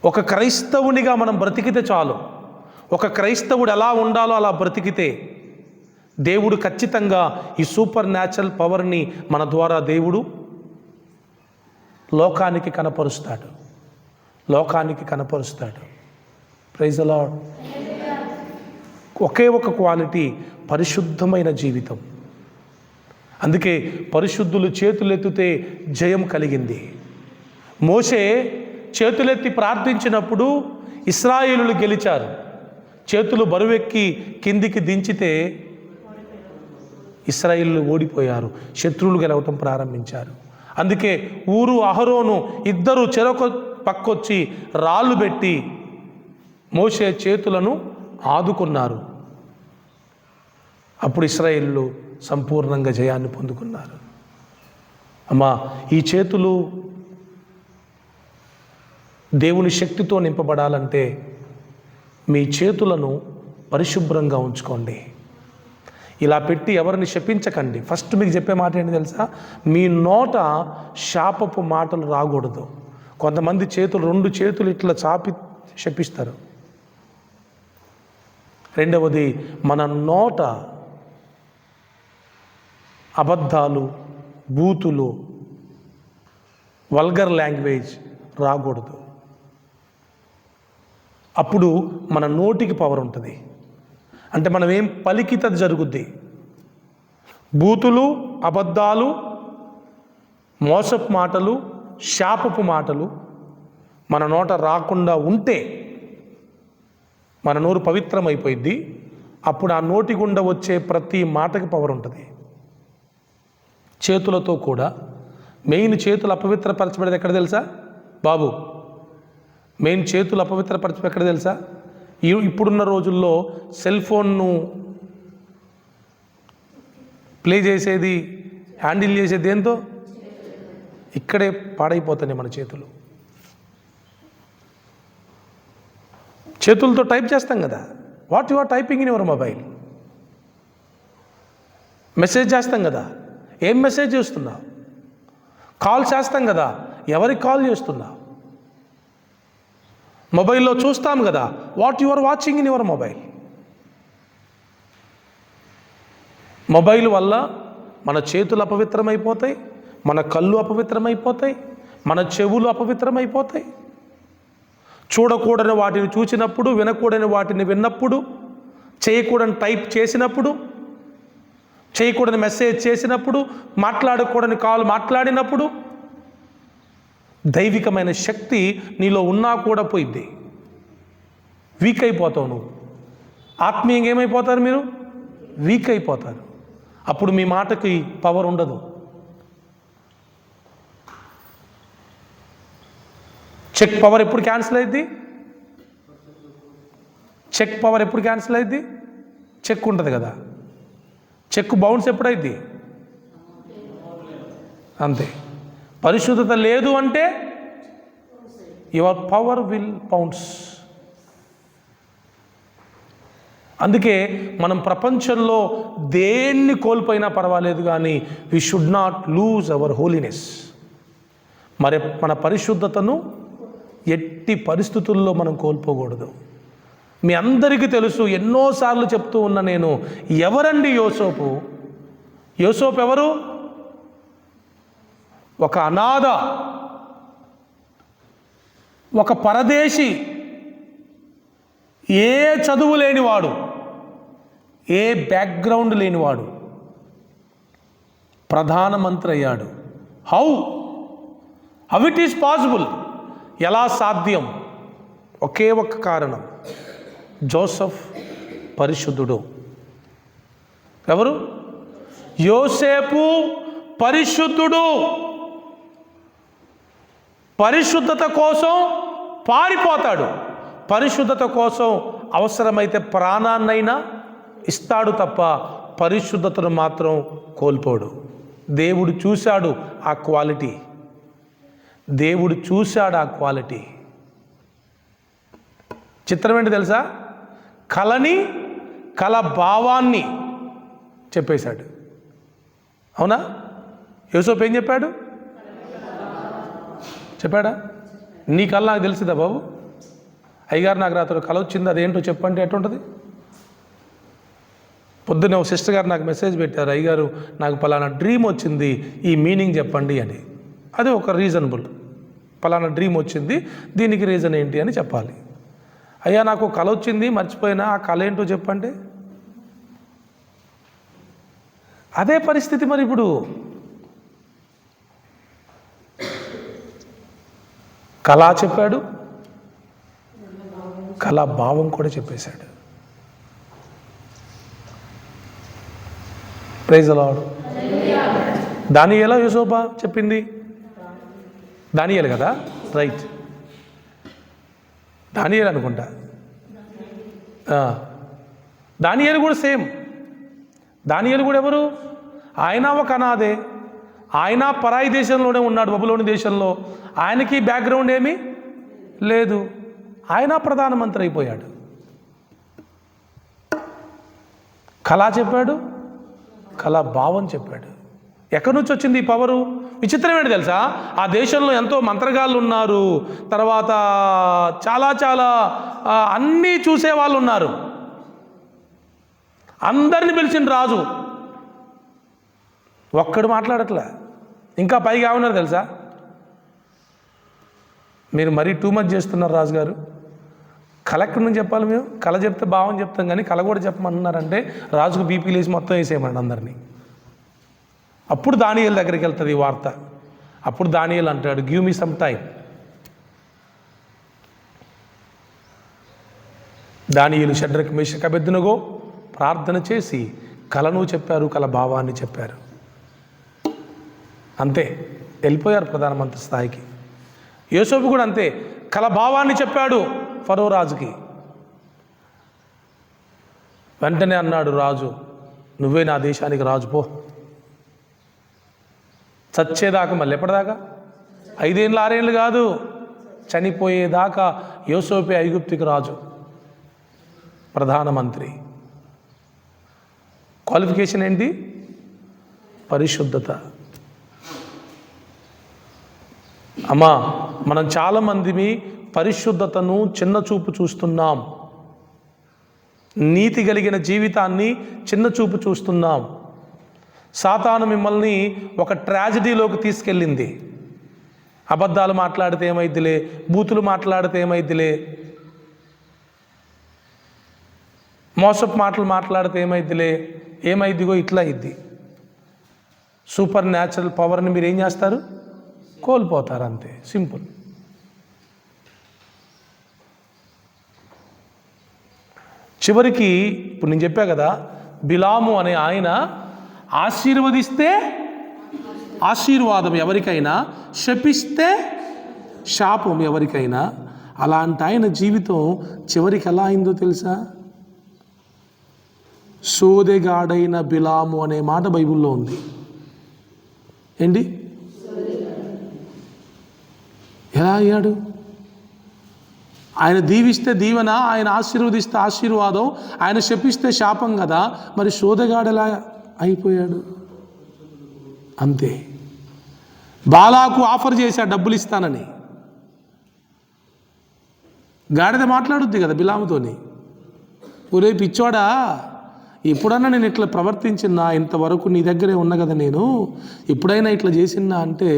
ఒక క్రైస్తవునిగా మనం బ్రతికితే చాలు. ఒక క్రైస్తవుడు ఎలా ఉండాలో అలా బ్రతికితే దేవుడు ఖచ్చితంగా ఈ సూపర్ న్యాచురల్ పవర్ని మన ద్వారా దేవుడు లోకానికి కనపరుస్తాడు. Praise the Lord. ఒకే ఒక క్వాలిటీ, పరిశుద్ధమైన జీవితం. అందుకే పరిశుద్ధులు చేతులెత్తితే జయం కలిగింది. మోషే చేతులెత్తి ప్రార్థించినప్పుడు ఇశ్రాయేలులు గెలిచారు. చేతులు బరువెక్కి కిందికి దించితే ఇశ్రాయేలులు ఓడిపోయారు, శత్రువులు గెలవటం ప్రారంభించారు. అందుకే ఊరు అహరోను ఇద్దరు చెరొక పక్కొచ్చి రాళ్ళు పెట్టి మోషే చేతులను ఆదుకున్నారు. అప్పుడు ఇశ్రాయేలులు సంపూర్ణంగా జయాన్ని పొందుకున్నారు. అమ్మా, ఈ చేతులు దేవుని శక్తితో నింపబడాలంటే మీ చేతులను పరిశుభ్రంగా ఉంచుకోండి. ఇలా పెట్టి ఎవరిని శపించకండి. ఫస్ట్ మీకు చెప్పే మాట ఏంటి తెలుసా? మీ నోట శాపపు మాటలు రాకూడదు. కొంతమంది రెండు చేతులు ఇట్లా చాపి శపిస్తారు. రెండవది, మన నోట అబద్ధాలు, బూతులు, వల్గర్ లాంగ్వేజ్ రాకూడదు. అప్పుడు మన నోటికి పవర్ ఉంటుంది. అంటే మనం ఏం పలికితే అది జరుగుద్ది. బూతులు, అబద్ధాలు, మోసపు మాటలు, శాపపు మాటలు మన నోట రాకుండా ఉంటే మన నోరు పవిత్రమైపోయిద్ది. అప్పుడు ఆ నోటి గుండా వచ్చే ప్రతి మాటకి పవర్ ఉంటుంది. చేతులతో కూడా మెయిన్ చేతులు అపవిత్రపరచబడేది ఎక్కడ తెలుసా బాబు? మెయిన్ చేతులు అపవిత్రపరచబడి ఎక్కడ తెలుసా? ఇప్పుడున్న రోజుల్లో సెల్ ఫోన్ను ప్లే చేసేది, హ్యాండిల్ చేసేది ఏంతో ఇక్కడే పాడైపోతాయి మన చేతులు. చేతులతో టైప్ చేస్తాం కదా, what you are typing in your mobile. Message చేస్తాం కదా, ఏం మెసేజ్ చేస్తున్నావు? కాల్ చేస్తాం కదా, ఎవరికి కాల్ చేస్తున్నావు? మొబైల్లో చూస్తాం కదా, what you are watching in your mobile. Mobile వల్ల మన చేతులు అపవిత్రమైపోతాయి, మన కళ్ళు అపవిత్రమైపోతాయి, మన చెవులు అపవిత్రమైపోతాయి. చూడకూడని వాటిని చూసినప్పుడు, వినకూడని వాటిని విన్నప్పుడు, చేయకూడని టైప్ చేసినప్పుడు, చేయకూడని మెసేజ్ చేసినప్పుడు, మాట్లాడకూడని కాల్ మాట్లాడినప్పుడు దైవికమైన శక్తి నీలో ఉన్నా కూడా పోయిద్ది. వీక్ అయిపోతావు నువ్వు. ఆత్మీయంగా ఏమైపోతారు మీరు? వీక్ అయిపోతారు. అప్పుడు మీ మాటకి పవర్ ఉండదు. చెక్ పవర్ ఎప్పుడు క్యాన్సిల్ అయింది? చెక్ పవర్ ఎప్పుడు క్యాన్సిల్ అయింది? చెక్ ఉంటుంది కదా, చెక్ బౌన్స్ ఎప్పుడైంది? అంతే. పరిశుద్ధత లేదు అంటే యువర్ పవర్ విల్ బౌన్స్. అందుకే మనం ప్రపంచంలో దేన్ని కోల్పోయినా పర్వాలేదు, కానీ we should not lose our holiness. మరి మన పరిశుద్ధతను ఎట్టి పరిస్థితుల్లో మనం కోల్పోకూడదు. మీ అందరికీ తెలుసు, ఎన్నోసార్లు చెప్తూ ఉన్న నేను, ఎవరండి యోసేపు? యోసేపు ఎవరు? ఒక అనాథ, ఒక పరదేశి, ఏ చదువు లేనివాడు, ఏ బ్యాక్గ్రౌండ్ లేనివాడు ప్రధానమంత్రి అయ్యాడు. How it is possible? ఎలా సాధ్యం? ఒకే ఒక్క కారణం, జోసెఫ్ పరిశుద్ధుడు. ఎవరు? యోసేపు పరిశుద్ధుడు. పరిశుద్ధత కోసం పారిపోతాడు, పరిశుద్ధత కోసం అవసరమైతే ప్రాణాన్నైనా ఇస్తాడు తప్ప పరిశుద్ధతను మాత్రం కోల్పోడు. దేవుడు చూశాడు ఆ క్వాలిటీ, దేవుడు చూశాడు ఆ క్వాలిటీ. చిత్రం ఏంటి తెలుసా? కళని, కళ భావాన్ని చెప్పేశాడు. అవునా? యోసేపు ఏం చెప్పాడు? చెప్పాడా? నీ కళ నాకు తెలిసిందా బాబు? అయ్యగారు నాకు రాత్రి కళ వచ్చింది, అదేంటో చెప్పంటే ఎట్టుంటుంది? పొద్దున్న ఒక సిస్టర్ గారు నాకు మెసేజ్ పెట్టారు, అయ్యగారు నాకు పలానా డ్రీమ్ వచ్చింది, ఈ మీనింగ్ చెప్పండి అని. అది ఒక రీజనబుల్, పలానా డ్రీమ్ వచ్చింది, దీనికి రీజన్ ఏంటి అని చెప్పాలి. అయ్యా నాకు కళ వచ్చింది, మర్చిపోయినా, ఆ కళ ఏంటో చెప్పండి. అదే పరిస్థితి మరి ఇప్పుడు. కళ చెప్పాడు, కళా భావం కూడా చెప్పేశాడు. Praise the lord. దానియేలా యోసేపు చెప్పింది? దానియేలు కదా, రైట్, దానియేలు అనుకుంటా. దానియేలు కూడా సేమ్. దానియేలు కూడా ఎవరు? ఆయన ఒక అనాథే, ఆయన పరాయి దేశంలోనే ఉన్నాడు, బబులోని దేశంలో. ఆయనకి బ్యాక్గ్రౌండ్ ఏమీ లేదు, ఆయన ప్రధానమంత్రి అయిపోయాడు. కళ చెప్పాడు, కళా భావం చెప్పాడు. ఎక్కడి నుంచి వచ్చింది ఈ పవరు? విచిత్రం ఏంటి తెలుసా? ఆ దేశంలో ఎంతో మంత్రగాళ్ళు ఉన్నారు, తర్వాత చాలా చాలా అన్నీ చూసేవాళ్ళు ఉన్నారు. అందరిని పిలిచిన రాజు ఒక్కడు మాట్లాడట్లే. ఇంకా పైగా ఏమన్నారు తెలుసా? మీరు మరీ టూ మచ్ చేస్తున్నారు రాజుగారు, కళ ఎక్కడి నుంచి చెప్పాలి? మేము కళ చెప్తే భావం చెప్తాం, కానీ కళ కూడా చెప్పమన్నారంటే రాజుకు బీపీ లేసి మొత్తం వేసేయమండి అందరినీ. అప్పుడు దానియేలు దగ్గరికి వెళ్తుంది ఈ వార్త. అప్పుడు దానియేలు అంటాడు, గివ్ మీ సమ్ టైం. దానియేలు, షడ్రక్, మేషక్, అబేద్నెగో ప్రార్థన చేసి కళను చెప్పారు, కళ భావాన్ని చెప్పారు. అంతే, వెళ్ళిపోయారు ప్రధానమంత్రి స్థాయికి. యోసేపు కూడా అంతే, కళ భావాన్ని చెప్పాడు ఫరో రాజుకి. వెంటనే అన్నాడు రాజు, నువ్వే నా దేశానికి రాజు పో. చచ్చేదాకా, మళ్ళీ ఎప్పటిదాకా? 5 ఏళ్ళు 6 ఏళ్ళు కాదు, చనిపోయేదాకా యోసేపే ఐగుప్తుకి రాజు, ప్రధానమంత్రి. క్వాలిఫికేషన్ ఏంటి? పరిశుద్ధత. అమ్మా, మనం చాలామంది పరిశుద్ధతను చిన్న చూపు చూస్తున్నాం, నీతి కలిగిన జీవితాన్ని చిన్న చూపు చూస్తున్నాం. సాతాను మిమ్మల్ని ఒక ట్రాజడీలోకి తీసుకెళ్ళింది. అబద్ధాలు మాట్లాడితే ఏమైద్దిలే, బూతులు మాట్లాడితే ఏమైద్దిలే, మోసపు మాటలు మాట్లాడితే ఏమైద్దిలే, ఏమైద్దిగో ఇట్లా అయింది. సూపర్ న్యాచురల్ పవర్ని మీరు ఏం చేస్తారు? కోల్పోతారు, అంతే, సింపుల్. చివరికి ఇప్పుడు నేను చెప్పా కదా, బిలాము అనే ఆయన ఆశీర్వదిస్తే ఆశీర్వాదం ఎవరికైనా, శపిస్తే శాపం ఎవరికైనా, అలాంటి ఆయన జీవితం చివరికి ఎలా అయిందో తెలుసా? సోదెగాడైన బిలాము అనే మాట బైబిల్లో ఉంది. ఏంటి? ఎలా అయ్యాడు? ఆయన దీవిస్తే దీవెన, ఆయన ఆశీర్వదిస్తే ఆశీర్వాదం, ఆయన శపిస్తే శాపం కదా. మరి సోదెగాడెలా అయిపోయాడు? అంతే. బాలాకు ఆఫర్ చేశాడు డబ్బులు ఇస్తానని. గాడిద మాట్లాడుద్ది కదా బిలాముతోని, ఒరే పిచ్చోడా, ఎప్పుడన్నా నేను ఇట్లా ప్రవర్తించినా, ఇంతవరకు నీ దగ్గరే ఉన్నా కదా నేను, ఎప్పుడైనా ఇట్లా చేసినా అంటే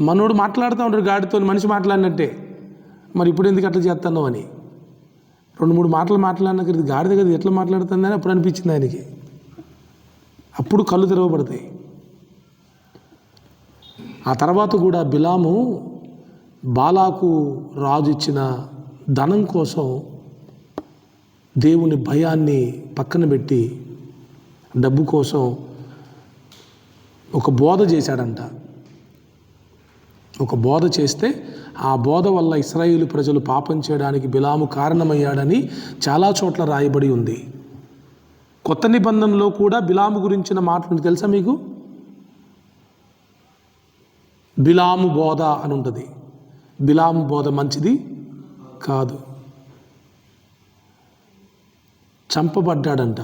మనోడు మాట్లాడుతూ ఉంటాడు గాడితో, మనిషి మాట్లాడినట్టే. మరి ఇప్పుడు ఎందుకు అట్లా చేస్తాను అని 2-3 మాటలు మాట్లాడినాక ఇది గాడిద కదా ఎట్లా మాట్లాడుతుందని అప్పుడు అనిపించింది ఆయనకి. అప్పుడు కళ్ళు తెరవబడతాయి. ఆ తర్వాత కూడా బిలాము బాలాకు రాజు ఇచ్చిన ధనం కోసం దేవుని భయాన్ని పక్కన పెట్టి డబ్బు కోసం ఒక బోధ చేశాడంట. ఒక బోధ చేస్తే ఆ బోధ వల్ల ఇశ్రాయేలు ప్రజలు పాపం చేయడానికి బిలాము కారణమయ్యాడని చాలా చోట్ల రాయబడి ఉంది. కొత్త నిబంధనలో కూడా బిలాము గురించిన మాటలు తెలుసా మీకు? బిలాము బోధ అని ఉంటుంది. బిలాము బోధ మంచిది కాదు. చంపబడ్డాడంట.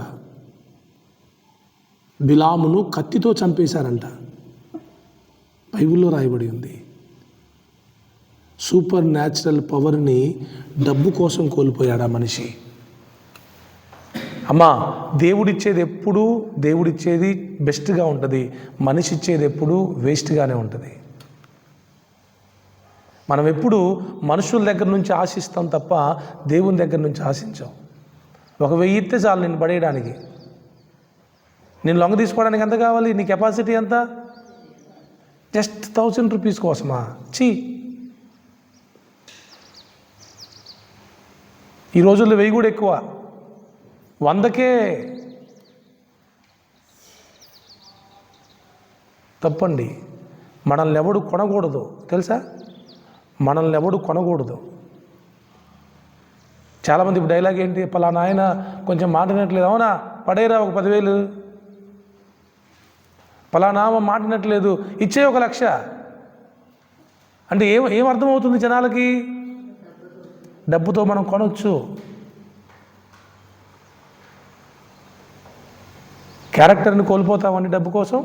బిలామును కత్తితో చంపేశారంట. బైబిల్లో రాయబడి ఉంది. సూపర్ న్యాచురల్ పవర్ని డబ్బు కోసం కోల్పోయాడు ఆ మనిషి. అమ్మా, దేవుడిచ్చేది ఎప్పుడు దేవుడిచ్చేది బెస్ట్గా ఉంటుంది, మనిషి ఇచ్చేది ఎప్పుడు వేస్ట్గానే ఉంటుంది. మనం ఎప్పుడు మనుషుల దగ్గర నుంచి ఆశిస్తాం తప్ప దేవుని దగ్గర నుంచి ఆశించాం. 1000 ఇస్తే చాలు నేను పడేయడానికి. నేను లొంగ తీసుకోవడానికి ఎంత కావాలి? నీ కెపాసిటీ ఎంత? జస్ట్ 1000 రూపీస్ కోసమా? ఈ రోజుల్లో 1000 కూడా ఎక్కువ. 100కే తప్పండి. మనల్ని ఎవడు కొనకూడదు తెలుసా? మనల్ని ఎవడు కొనకూడదు. చాలామంది ఇప్పుడు డైలాగ్ ఏంటి, పలానా ఆయన కొంచెం మాట్లాడట్లేదు, అవునా పడేరా ఒక 10,000, పలానా మాట్లాడట్లేదు ఇచ్చే 1,00,000 అంటే ఏం అర్థమవుతుంది జనాలకి? డబ్బుతో మనం కొనవచ్చు. క్యారెక్టర్ని కోల్పోతామని డబ్బు కోసం.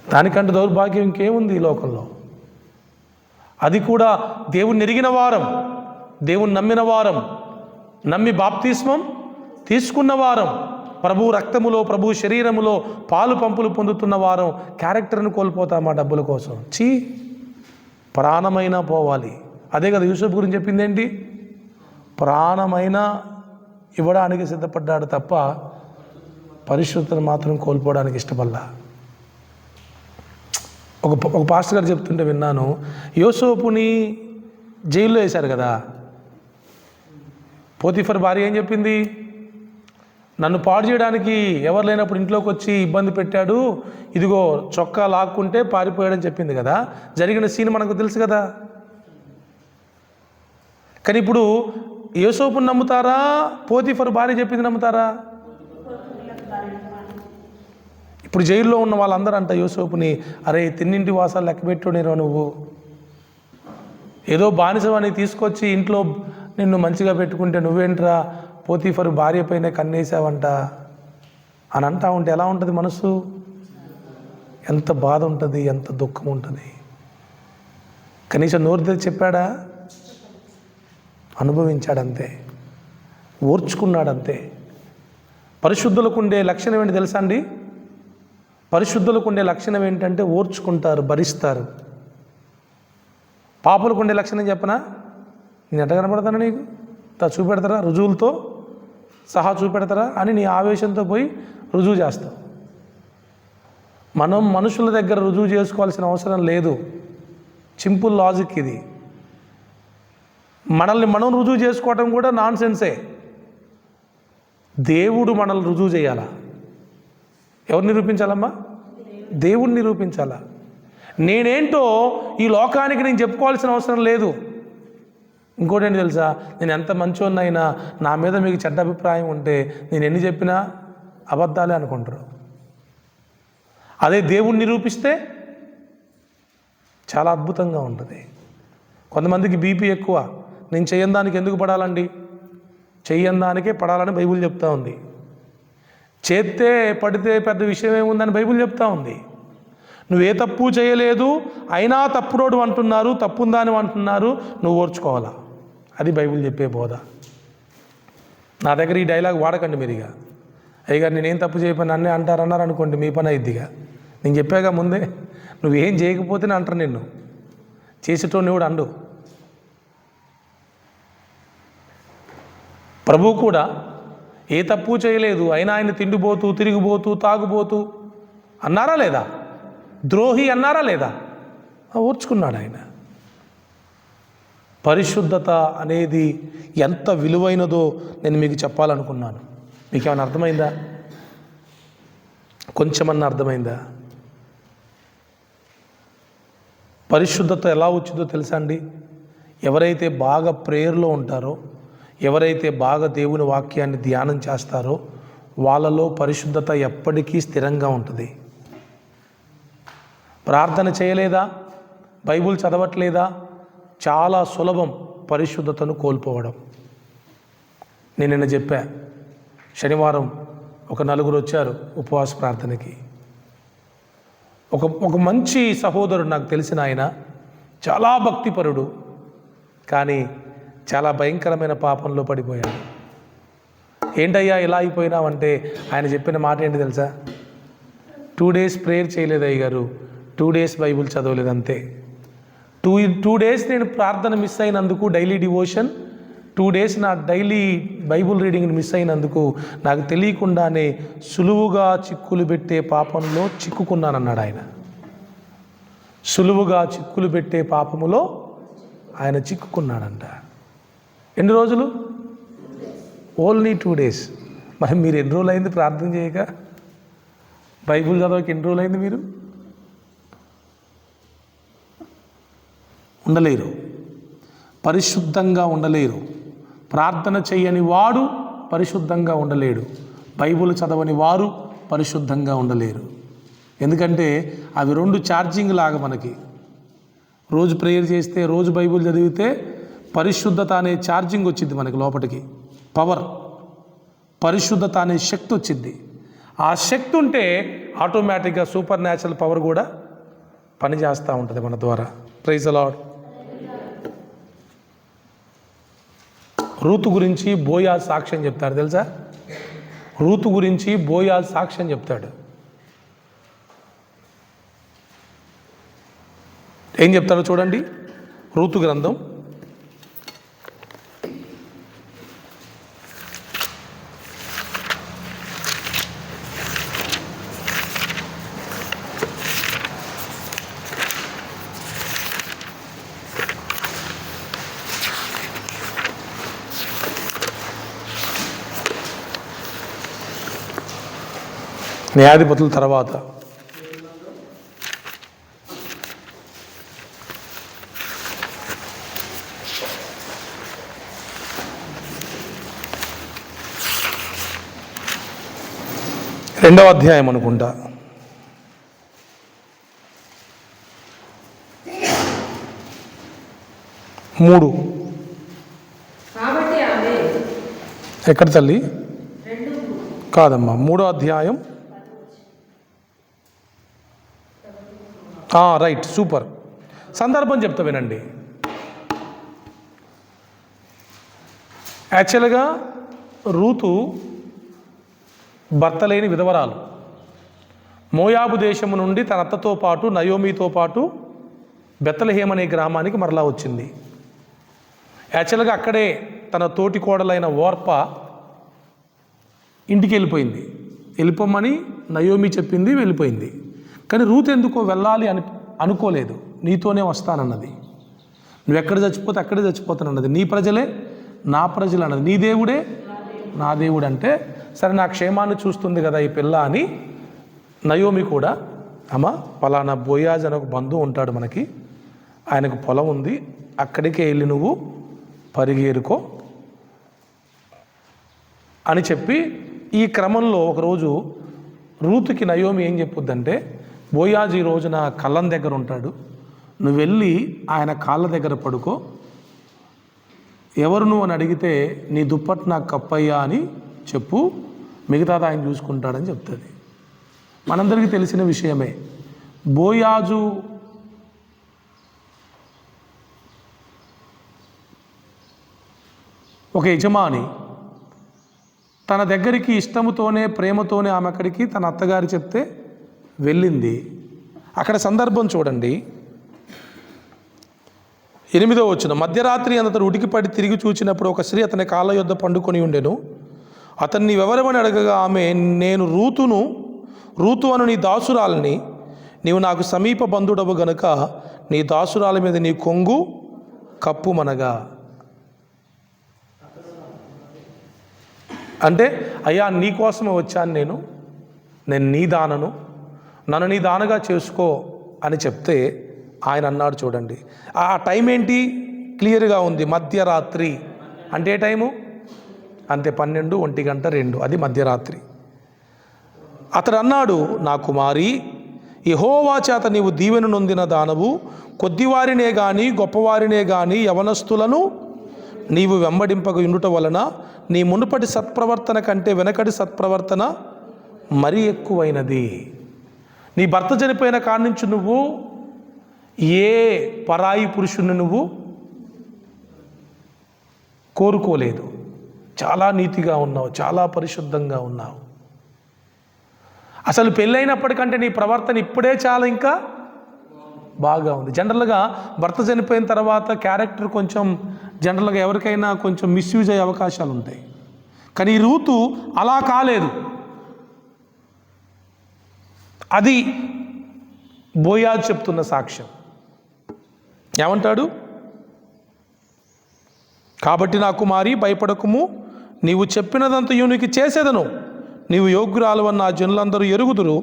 దానికంటే దౌర్భాగ్యం ఇంకేముంది ఈ లోకంలో? అది కూడా దేవుణ్ణి ఎరిగిన వారం, దేవుణ్ణి నమ్మిన వారం, నమ్మి బాప్తిస్మం తీసుకున్న వారం, ప్రభు రక్తములో ప్రభు శరీరములో పాలు పంపులు పొందుతున్న వారం క్యారెక్టర్ని కోల్పోతామా డబ్బుల కోసం? ప్రాణమైనా పోవాలి. అదే కదా యూసుఫ్ గురించి చెప్పింది ఏంటి? ప్రాణమైనా ఇవ్వడానికి సిద్ధపడ్డాడు తప్ప పరిశుద్ధతను మాత్రం కోల్పోవడానికి ఇష్టపడలా. ఒక పాస్టర్ గారు చెప్తుంటే విన్నాను, యోసేపుని జైల్లో వేశారు కదా. పోతీఫర్ భార్య ఏం చెప్పింది? నన్ను పాడు చేయడానికి ఎవరు లేనప్పుడు ఇంట్లోకి వచ్చి ఇబ్బంది పెట్టాడు, ఇదిగో చొక్కా లాక్కుంటే పారిపోయాడని చెప్పింది కదా. జరిగిన సీన్ మనకు తెలుసు కదా. కానీ ఇప్పుడు యోసేపుని నమ్ముతారా, పోతీఫర్ భార్య చెప్పింది నమ్ముతారా? ఇప్పుడు జైల్లో ఉన్న వాళ్ళందరూ అంట యోసేపుని, అరే తిన్నింటి వాసాలు లెక్కబెట్టునేరో నువ్వు, ఏదో బానిసవాన్ని తీసుకొచ్చి ఇంట్లో నిన్ను మంచిగా పెట్టుకుంటే నువ్వేంట్రా పోతీఫర్ భార్య పైన కన్నేసావంట అని అంటా ఉంటే ఎలా ఉంటుంది మనసు? ఎంత బాధ ఉంటుంది, ఎంత దుఃఖం ఉంటుంది. కనీసం నోరు తెరిచి చెప్పాడా? అనుభవించాడంతే, ఓర్చుకున్నాడంతే. పరిశుద్ధులకు ఉండే లక్షణం ఏంటి తెలుసా అండి? పరిశుద్ధులకు ఉండే లక్షణం ఏంటంటే ఓర్చుకుంటారు, భరిస్తారు. పాపులకు ఉండే లక్షణం చెప్పనా? నేను ఎట్లా కనపడతాను నీకు? చూపెడతారా? రుజువులతో సహా చూపెడతారా అని నీ ఆవేశంతో పోయి రుజువు చేస్తావు. మనం మనుషుల దగ్గర రుజువు చేసుకోవాల్సిన అవసరం లేదు. సింపుల్ లాజిక్ ఇది. మనల్ని మనం రుజువు చేసుకోవటం కూడా నాన్ సెన్సే. దేవుడు మనల్ని రుజువు చేయాలా? ఎవరు నిరూపించాలమ్మా? దేవుడిని నిరూపించాలా. నేనేంటో ఈ లోకానికి నేను చెప్పుకోవాల్సిన అవసరం లేదు. ఇంకోటి ఏంటి తెలుసా, నేను ఎంత మంచోన్నైనా నా మీద మీకు చెడ్డ అభిప్రాయం ఉంటే నేను ఎన్ని చెప్పినా అబద్ధాలే అనుకుంటారు. అదే దేవుణ్ణి నిరూపిస్తే చాలా అద్భుతంగా ఉంటుంది. కొంతమందికి బీపీ ఎక్కువ. నేను చెయ్యని దానికి ఎందుకు పడాలండి? చెయ్యని దానికే పడాలని బైబిల్ చెప్తా ఉంది. చేస్తే పడితే పెద్ద విషయం ఏముందని బైబిల్ చెప్తా ఉంది. నువ్వే తప్పు చేయలేదు, అయినా తప్పుడోడు అంటున్నారు, తప్పుందాని అంటున్నారు, నువ్వు ఓర్చుకోవాలా. అది బైబిల్ చెప్పే బోధ. నా దగ్గర ఈ డైలాగ్ వాడకండి మీరుగా. అయ్యగారు నేనేం తప్పు చేయకపోయినా నన్నే అంటారన్నారు అనుకోండి, మీ పని అయిద్దిగా. నేను చెప్పాగా ముందే, నువ్వేం చేయకపోతేనే అంటారు నిన్ను, చేసేటోని కూడా అండు. ప్రభువు కూడా ఏ తప్పు చేయలేదు, అయినా ఆయన తిండిపోతూ తిరిగిపోతూ తాగుబోతూ అన్నారా లేదా? ద్రోహి అన్నారా లేదా? ఓర్చుకున్నాడు ఆయన. పరిశుద్ధత అనేది ఎంత విలువైనదో నేను మీకు చెప్పాలనుకున్నాను. మీకేమైనా అర్థమైందా? కొంచెమన్నా అర్థమైందా? పరిశుద్ధత ఎలా వచ్చిందో తెలుసా అండి? ఎవరైతే బాగా ప్రేయర్లో ఉంటారో, ఎవరైతే బాగా దేవుని వాక్యాన్ని ధ్యానం చేస్తారో వాళ్ళలో పరిశుద్ధత ఎప్పటికీ స్థిరంగా ఉంటుంది. ప్రార్థన చేయలేదా, బైబిల్ చదవట్లేదా, చాలా సులభం పరిశుద్ధతను కోల్పోవడం. నేను నిన్న చెప్పా, శనివారం ఒక 4 వచ్చారు ఉపవాస ప్రార్థనకి. ఒక మంచి సహోదరుడు నాకు తెలిసిన ఆయన, చాలా భక్తిపరుడు, కానీ చాలా భయంకరమైన పాపంలో పడిపోయాడు. ఏంటయ్యా ఇలా అయిపోయినావంటే ఆయన చెప్పిన మాట ఏంటి తెలుసా? 2 days ప్రేయర్ చేయలేదు అయ్యగారు, 2 days బైబిల్ చదవలేదు అంతే. 2 days నేను ప్రార్థన మిస్ అయినందుకు, డైలీ డివోషన్ 2 days నా డైలీ బైబిల్ రీడింగ్ని మిస్ అయినందుకు నాకు తెలియకుండానే సులువుగా చిక్కులు పెట్టే పాపంలో చిక్కుకున్నానన్నాడు ఆయన. సులువుగా చిక్కులు పెట్టే పాపములో ఆయన చిక్కుకున్నాడంట. ఎన్ని రోజులు? Only 2 days. మరి మీరు ఎన్ని రోజులు అయింది ప్రార్థన చేయక? బైబిల్ చదవక ఎన్ని రోజులు అయింది? మీరు ఉండలేరు, పరిశుద్ధంగా ఉండలేరు. ప్రార్థన చేయని వాడు పరిశుద్ధంగా ఉండలేడు, బైబిల్ చదవని వారు పరిశుద్ధంగా ఉండలేరు. ఎందుకంటే అవి 2 ఛార్జింగ్ లాగా. మనకి రోజు ప్రేయర్ చేస్తే, రోజు బైబిల్ చదివితే పరిశుద్ధత అనే ఛార్జింగ్ వచ్చింది మనకి లోపలికి, పవర్, పరిశుద్ధత అనే శక్తి వచ్చింది. ఆ శక్తి ఉంటే ఆటోమేటిక్గా సూపర్ న్యాచురల్ పవర్ కూడా పనిచేస్తూ ఉంటుంది మన ద్వారా. Praise the lord. రూతు గురించి బోయాజు సాక్ష్యం చెప్తాడు తెలుసా? రూతు గురించి బోయాజు సాక్ష్యం చెప్తాడు. ఏం చెప్తాడో చూడండి. రూతు గ్రంథం 2 న్యాయాధిపతుల తర్వాత రెండవ అధ్యాయం అనుకుంటా. మూడు. ఎక్కడ తల్లి? కాదమ్మా, 3వ అధ్యాయం. Right, super. సందర్భం చెప్తా వినండి. యాక్చువల్గా రూతు భర్త లేని విధవరాలు. మోయాబు దేశము నుండి తన అత్తతో పాటు నయోమితో పాటు బెత్లెహేమ్ అనే గ్రామానికి మరలా వచ్చింది. యాక్చువల్గా అక్కడే తన తోటి కోడలైన ఓర్ప ఇంటికి వెళ్ళిపోయింది. వెళ్ళిపోమని నయోమి చెప్పింది, వెళ్ళిపోయింది. కానీ రూతు ఎందుకో వెళ్ళాలి అని అనుకోలేదు. నీతోనే వస్తానన్నది. నువ్వెక్కడ చచ్చిపోతే అక్కడే చచ్చిపోతానన్నది. నీ ప్రజలే నా ప్రజలు అన్నది. నీ దేవుడే నా దేవుడు అంటే, సరే నా క్షేమాన్ని చూస్తుంది కదా ఈ పిల్ల అని నయోమి కూడా అమ్మా పలానా బోయాజ్ అని ఒక బంధువు ఉంటాడు మనకి, ఆయనకు పొలం ఉంది, అక్కడికే వెళ్ళి నువ్వు పరిగేరుకో అని చెప్పి, ఈ క్రమంలో ఒకరోజు రూతుకి నయోమి ఏం చెప్పుద్దంటే, బోయాజు ఈ రోజున కళ్ళం దగ్గర ఉంటాడు, నువ్వు వెళ్ళి ఆయన కాళ్ళ దగ్గర పడుకో, ఎవరు నువ్వు అని అడిగితే నీ దుప్పటి నాకు కప్పయ్యా అని చెప్పు, మిగతాది ఆయన చూసుకుంటాడని చెప్తుంది. మనందరికీ తెలిసిన విషయమే. బోయాజు ఒక యజమాని, తన దగ్గరికి ఇష్టముతోనే ప్రేమతోనే ఆమె అక్కడికి తన అత్తగారు చెప్తే వెళ్ళింది. అక్కడ సందర్భం చూడండి, 8వ వచనం. మధ్యరాత్రి అతడు ఉడికిపడి తిరిగి చూచినప్పుడు ఒక స్త్రీ అతని కాళ్ళ యొద్ద పండుకొని ఉండెను. అతన్ని ఎవరమని అడగగా ఆమె, నేను రూతు అను నీ దాసురాలని, నీవు నాకు సమీప బంధుడవు గనుక నీ దాసురాల మీద నీ కొంగు కప్పుమనగా. అంటే అయ్యా నీకోసమే వచ్చాను, నేను నీ దానను, నన్ను నీ దానగా చేసుకో అని చెప్తే ఆయన అన్నాడు చూడండి. ఆ టైం ఏంటి క్లియర్గా ఉంది, మధ్యరాత్రి. అంటే ఏ టైము? అంతే, 12, 1 గంట 2, అది మధ్యరాత్రి. అతడు అన్నాడు, నా కుమారి, యెహోవా చేత నీవు దీవెన నొందిన దానవు, కొద్దివారినే గాని గొప్పవారినే గాని యవనస్తులను నీవు వెంబడింపక ఉండుట వలన నీ మునుపటి సత్ప్రవర్తన కంటే వెనకటి సత్ప్రవర్తన మరీ ఎక్కువైనది. నీ భర్త చనిపోయిన కాడి నుంచి నువ్వు ఏ పరాయి పురుషుని నువ్వు కోరుకోలేదు. చాలా నీతిగా ఉన్నావు, చాలా పరిశుద్ధంగా ఉన్నావు. అసలు పెళ్ళైనప్పటికంటే నీ ప్రవర్తన ఇప్పుడే చాలా ఇంకా బాగా ఉంది. జనరల్గా భర్త చనిపోయిన తర్వాత క్యారెక్టర్ కొంచెం జనరల్గా ఎవరికైనా కొంచెం మిస్యూజ్ అయ్యే అవకాశాలు ఉంటాయి. కానీ ఈ రూతు అలా కాలేదు. అది బోయాజు చెప్తున్న సాక్ష్యం. ఏమంటాడు? కాబట్టి నా కుమారి భయపడకుము, నీవు చెప్పినదంతయు నీకు చేసేదను, నీవు యోగ్యురాలువన్న ఆ జనులందరూ ఎరుగుదురు,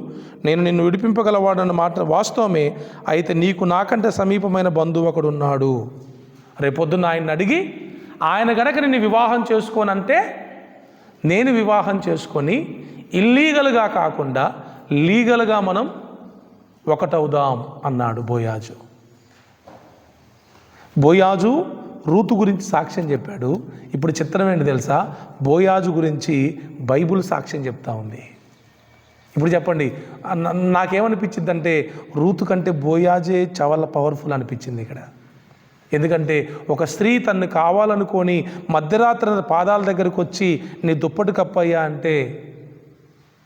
నేను నిన్ను విడిపింపగలవాడన్న మాట వాస్తవమే. అయితే నీకు నాకంటే సమీపమైన బంధువు ఒకడు ఉన్నాడు. రేపొద్దున ఆయన్ని అడిగి, ఆయన గనక నిన్ను వివాహం చేసుకోనంటే నేను వివాహం చేసుకొని ఇల్లీగల్గా కాకుండా లీగల్గా మనం ఒకటవుదాం అన్నాడు బోయాజు. బోయాజు రూతు గురించి సాక్ష్యం చెప్పాడు. ఇప్పుడు చిత్రం ఏంటి తెలుసా? బోయాజు గురించి బైబుల్ సాక్ష్యం చెప్తా ఉంది. ఇప్పుడు చెప్పండి, నాకేమనిపించింది అంటే రూతు కంటే బోయాజే చాలా పవర్ఫుల్ అనిపించింది ఇక్కడ. ఎందుకంటే ఒక స్త్రీ తన్ను కావాలనుకొని మధ్యరాత్రి పాదాల దగ్గరకు వచ్చి నీ దుప్పటి కప్పయ్యా అంటే,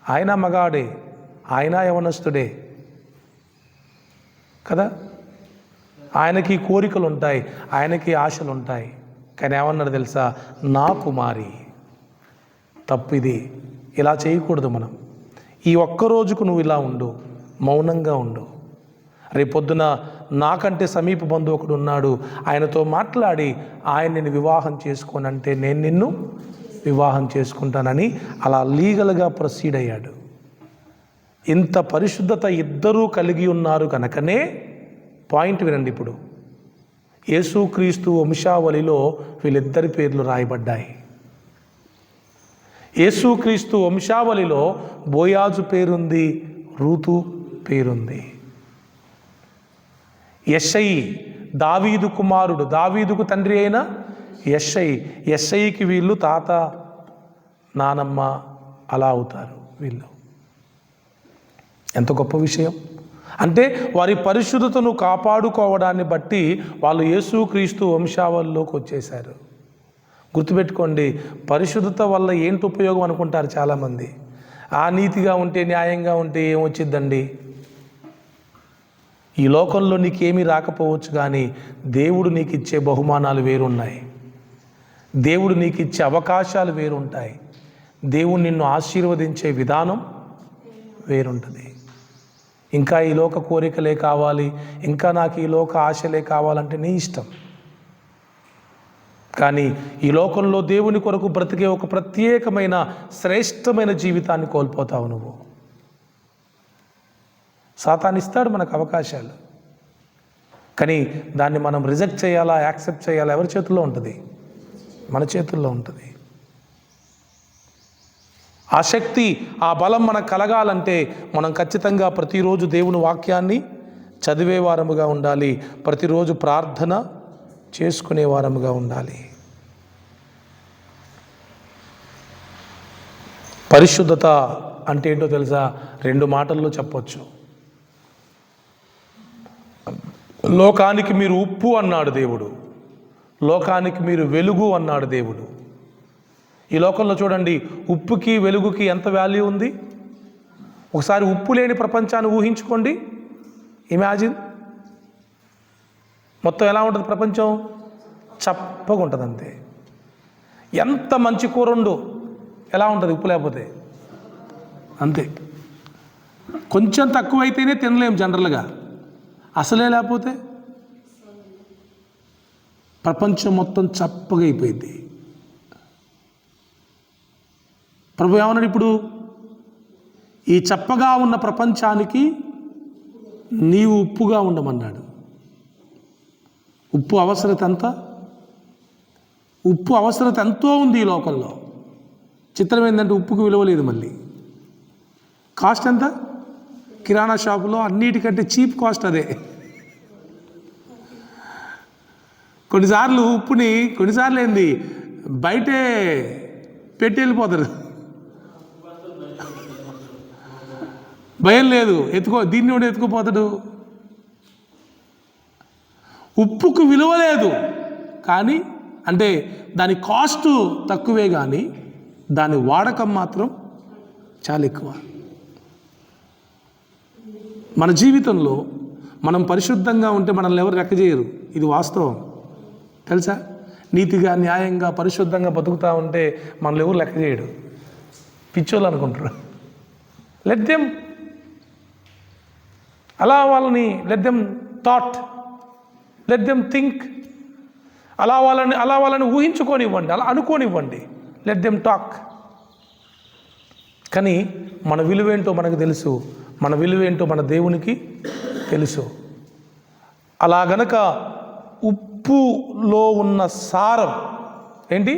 ఆయన మగాడే, ఆయన యవనస్తుడే కదా, ఆయనకి కోరికలు ఉంటాయి, ఆయనకి ఆశలు ఉంటాయి. కానీ ఏమన్నాడు తెలుసా? నా కుమారి, తప్పిది, ఇలా చేయకూడదు మనం. ఈ ఒక్కరోజుకు నువ్వు ఇలా ఉండు, మౌనంగా ఉండు. రేపొద్దున నాకంటే సమీప బంధువు ఒకడు ఉన్నాడు, ఆయనతో మాట్లాడి ఆయన నిన్ను వివాహం చేసుకోనంటే నేను నిన్ను వివాహం చేసుకుంటానని అలా లీగల్గా ప్రొసీడ్ అయ్యాడు. ఇంత పరిశుద్ధత ఇద్దరూ కలిగి ఉన్నారు కనుకనే, పాయింట్ వినండి ఇప్పుడు, యేసుక్రీస్తు వంశావళిలో వీళ్ళిద్దరి పేర్లు రాయబడ్డాయి. యేసుక్రీస్తు వంశావళిలో బోయాజు పేరుంది, రూతు పేరుంది. యెషై దావీదు కుమారుడు, దావీదుకు తండ్రి అయిన యెషైకి వీళ్ళు తాత నానమ్మ అలా అవుతారు వీళ్ళు. ఎంత గొప్ప విషయం అంటే, వారి పరిశుద్ధతను కాపాడుకోవడాన్ని బట్టి వాళ్ళు యేసుక్రీస్తు వంశావళిలోకి వచ్చేశారు. గుర్తుపెట్టుకోండి, పరిశుద్ధత వల్ల ఏంటి ఉపయోగం అనుకుంటారు చాలామంది. ఆ నీతిగా ఉంటే, న్యాయంగా ఉంటే ఏమొచ్చిద్దండి? ఈ లోకంలో నీకేమీ రాకపోవచ్చు, కానీ దేవుడు నీకు ఇచ్చే బహుమానాలు వేరున్నాయి, దేవుడు నీకు ఇచ్చే అవకాశాలు వేరుంటాయి, దేవుడు నిన్ను ఆశీర్వదించే విధానం వేరుంటుంది. ఇంకా ఈ లోక కోరికలే కావాలి, ఇంకా నాకు ఈ లోక ఆశలే కావాలంటే నీ ఇష్టం. కానీ ఈ లోకంలో దేవుని కొరకు బ్రతికే ఒక ప్రత్యేకమైన శ్రేష్టమైన జీవితాన్ని కోల్పోతావు నువ్వు. సాతాను ఇస్తాడు మనకు అవకాశాలు, కానీ దాన్ని మనం రిజెక్ట్ చేయాలా, యాక్సెప్ట్ చేయాలా ఎవరి చేతుల్లో ఉంటుంది? మన చేతుల్లో ఉంటుంది. ఆ శక్తి, ఆ బలం మనకు కలగాలంటే మనం ఖచ్చితంగా ప్రతిరోజు దేవుని వాక్యాన్ని చదివే వారముగా ఉండాలి, ప్రతిరోజు ప్రార్థన చేసుకునే వారముగా ఉండాలి. పరిశుద్ధత అంటే ఏంటో తెలుసా? 2 మాటల్లో చెప్పొచ్చు. లోకానికి మీరు ఉప్పు అన్నాడు దేవుడు, లోకానికి మీరు వెలుగు అన్నాడు దేవుడు. ఈ లోకంలో చూడండి, ఉప్పుకి వెలుగుకి ఎంత వాల్యూ ఉంది. ఒకసారి ఉప్పు లేని ప్రపంచాన్ని ఊహించుకోండి, ఇమాజిన్. మొత్తం ఎలా ఉంటుంది ప్రపంచం? చప్పగా ఉంటుంది అంతే. ఎంత మంచి కూర ఉండు ఎలా ఉంటుంది ఉప్పు లేకపోతే? అంతే. కొంచెం తక్కువైతేనే తినలేం జనరల్గా, అసలే లేకపోతే ప్రపంచం మొత్తం చప్పగా అయిపోయింది. ప్రభు ఏమన్నాడు ఇప్పుడు? ఈ చప్పగా ఉన్న ప్రపంచానికి నీవు ఉప్పుగా ఉండమన్నాడు. ఉప్పు అవసరత ఎంత? ఉప్పు అవసరత ఎంతో ఉంది ఈ లోకంలో. చిత్రం ఏంటంటే ఉప్పుకు విలువ లేదు. మళ్ళీ కాస్ట్ ఎంత? కిరాణా షాపులో అన్నిటికంటే చీప్ కాస్ట్ అదే. కొన్నిసార్లు ఉప్పుని ఏంది బయటే పెట్టి వెళ్ళిపోతారు. భయం లేదు, దీన్ని కూడా ఎత్తుకుపోతాడు. ఉప్పుకు విలువ లేదు, కానీ అంటే దాని కాస్ట్ తక్కువే, కానీ దాని వాడకం మాత్రం చాలా ఎక్కువ. మన జీవితంలో మనం పరిశుద్ధంగా ఉంటే మనల్ని ఎవరు లెక్క చేయరు. ఇది వాస్తవం తెలుసా? నీతిగా, న్యాయంగా, పరిశుద్ధంగా బతుకుతూ ఉంటే మనల్ని ఎవరు లెక్క చేయడు. పిచ్చోళ్ళు అనుకుంటారు. లెట్ దెమ్ అలా, వాళ్ళని let them thought, let them think. అలా వాళ్ళని ఊహించుకోనివ్వండి, అలా అనుకోనివ్వండి. Let them talk. కానీ మన విలువేంటో మనకు తెలుసు, మన విలువేంటో మన దేవునికి తెలుసు. అలా గనక ఉప్పులో ఉన్న సారం ఏంటి?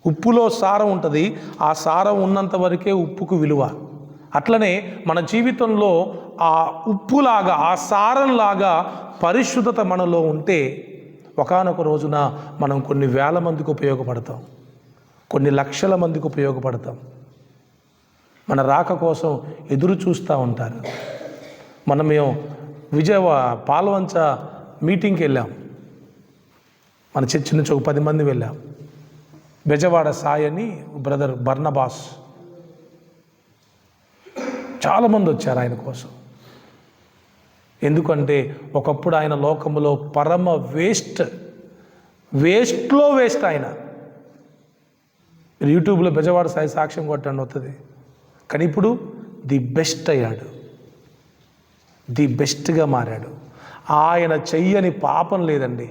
ఉప్పులో సారం ఉంటుంది. ఆ సారం ఉన్నంత వరకే ఉప్పుకు విలువ. అట్లనే మన జీవితంలో ఆ ఉప్పులాగా, ఆ సారంలాగా పరిశుద్ధత మనలో ఉంటే ఒకానొక రోజున మనం కొన్ని వేల మందికి ఉపయోగపడతాం, కొన్ని లక్షల మందికి ఉపయోగపడతాం. మన రాక కోసం ఎదురు చూస్తూ ఉంటారు. మేము పాలవంచ మీటింగ్కి వెళ్ళాం. మన చర్చి నుంచి ఒక 10 మంది వెళ్ళాం. బెజవాడ సాయి అని బ్రదర్ బర్నబాస్, చాలామంది వచ్చారు ఆయన కోసం. ఎందుకంటే ఒకప్పుడు ఆయన లోకంలో పరమ వేస్ట్లో వేస్ట్ ఆయన. యూట్యూబ్లో బెజవాడ సాయి సాక్ష్యం కొట్టండి వస్తుంది. కానీ ఇప్పుడు ది బెస్ట్ అయ్యాడు, ది బెస్ట్గా మారాడు. ఆయన చెయ్యని పాపం లేదండి,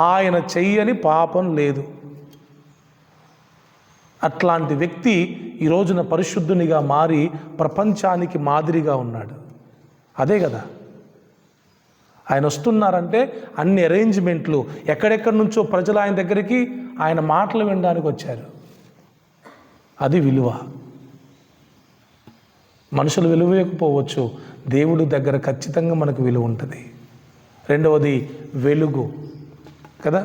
ఆయన చెయ్యని పాపం లేదు. అట్లాంటి వ్యక్తి ఈ రోజున పరిశుద్ధునిగా మారి ప్రపంచానికి మాదిరిగా ఉన్నాడు. అదే కదా, ఆయన వస్తున్నారంటే అన్ని అరేంజ్మెంట్లు, ఎక్కడెక్కడి నుంచో ప్రజలు ఆయన దగ్గరికి ఆయన మాటలు వినడానికి వచ్చారు. అది విలువ. మనుషులు విలువేయకపోవచ్చు, దేవుడి దగ్గర ఖచ్చితంగా మనకు విలువ ఉంటుంది. రెండవది వెలుగు కదా.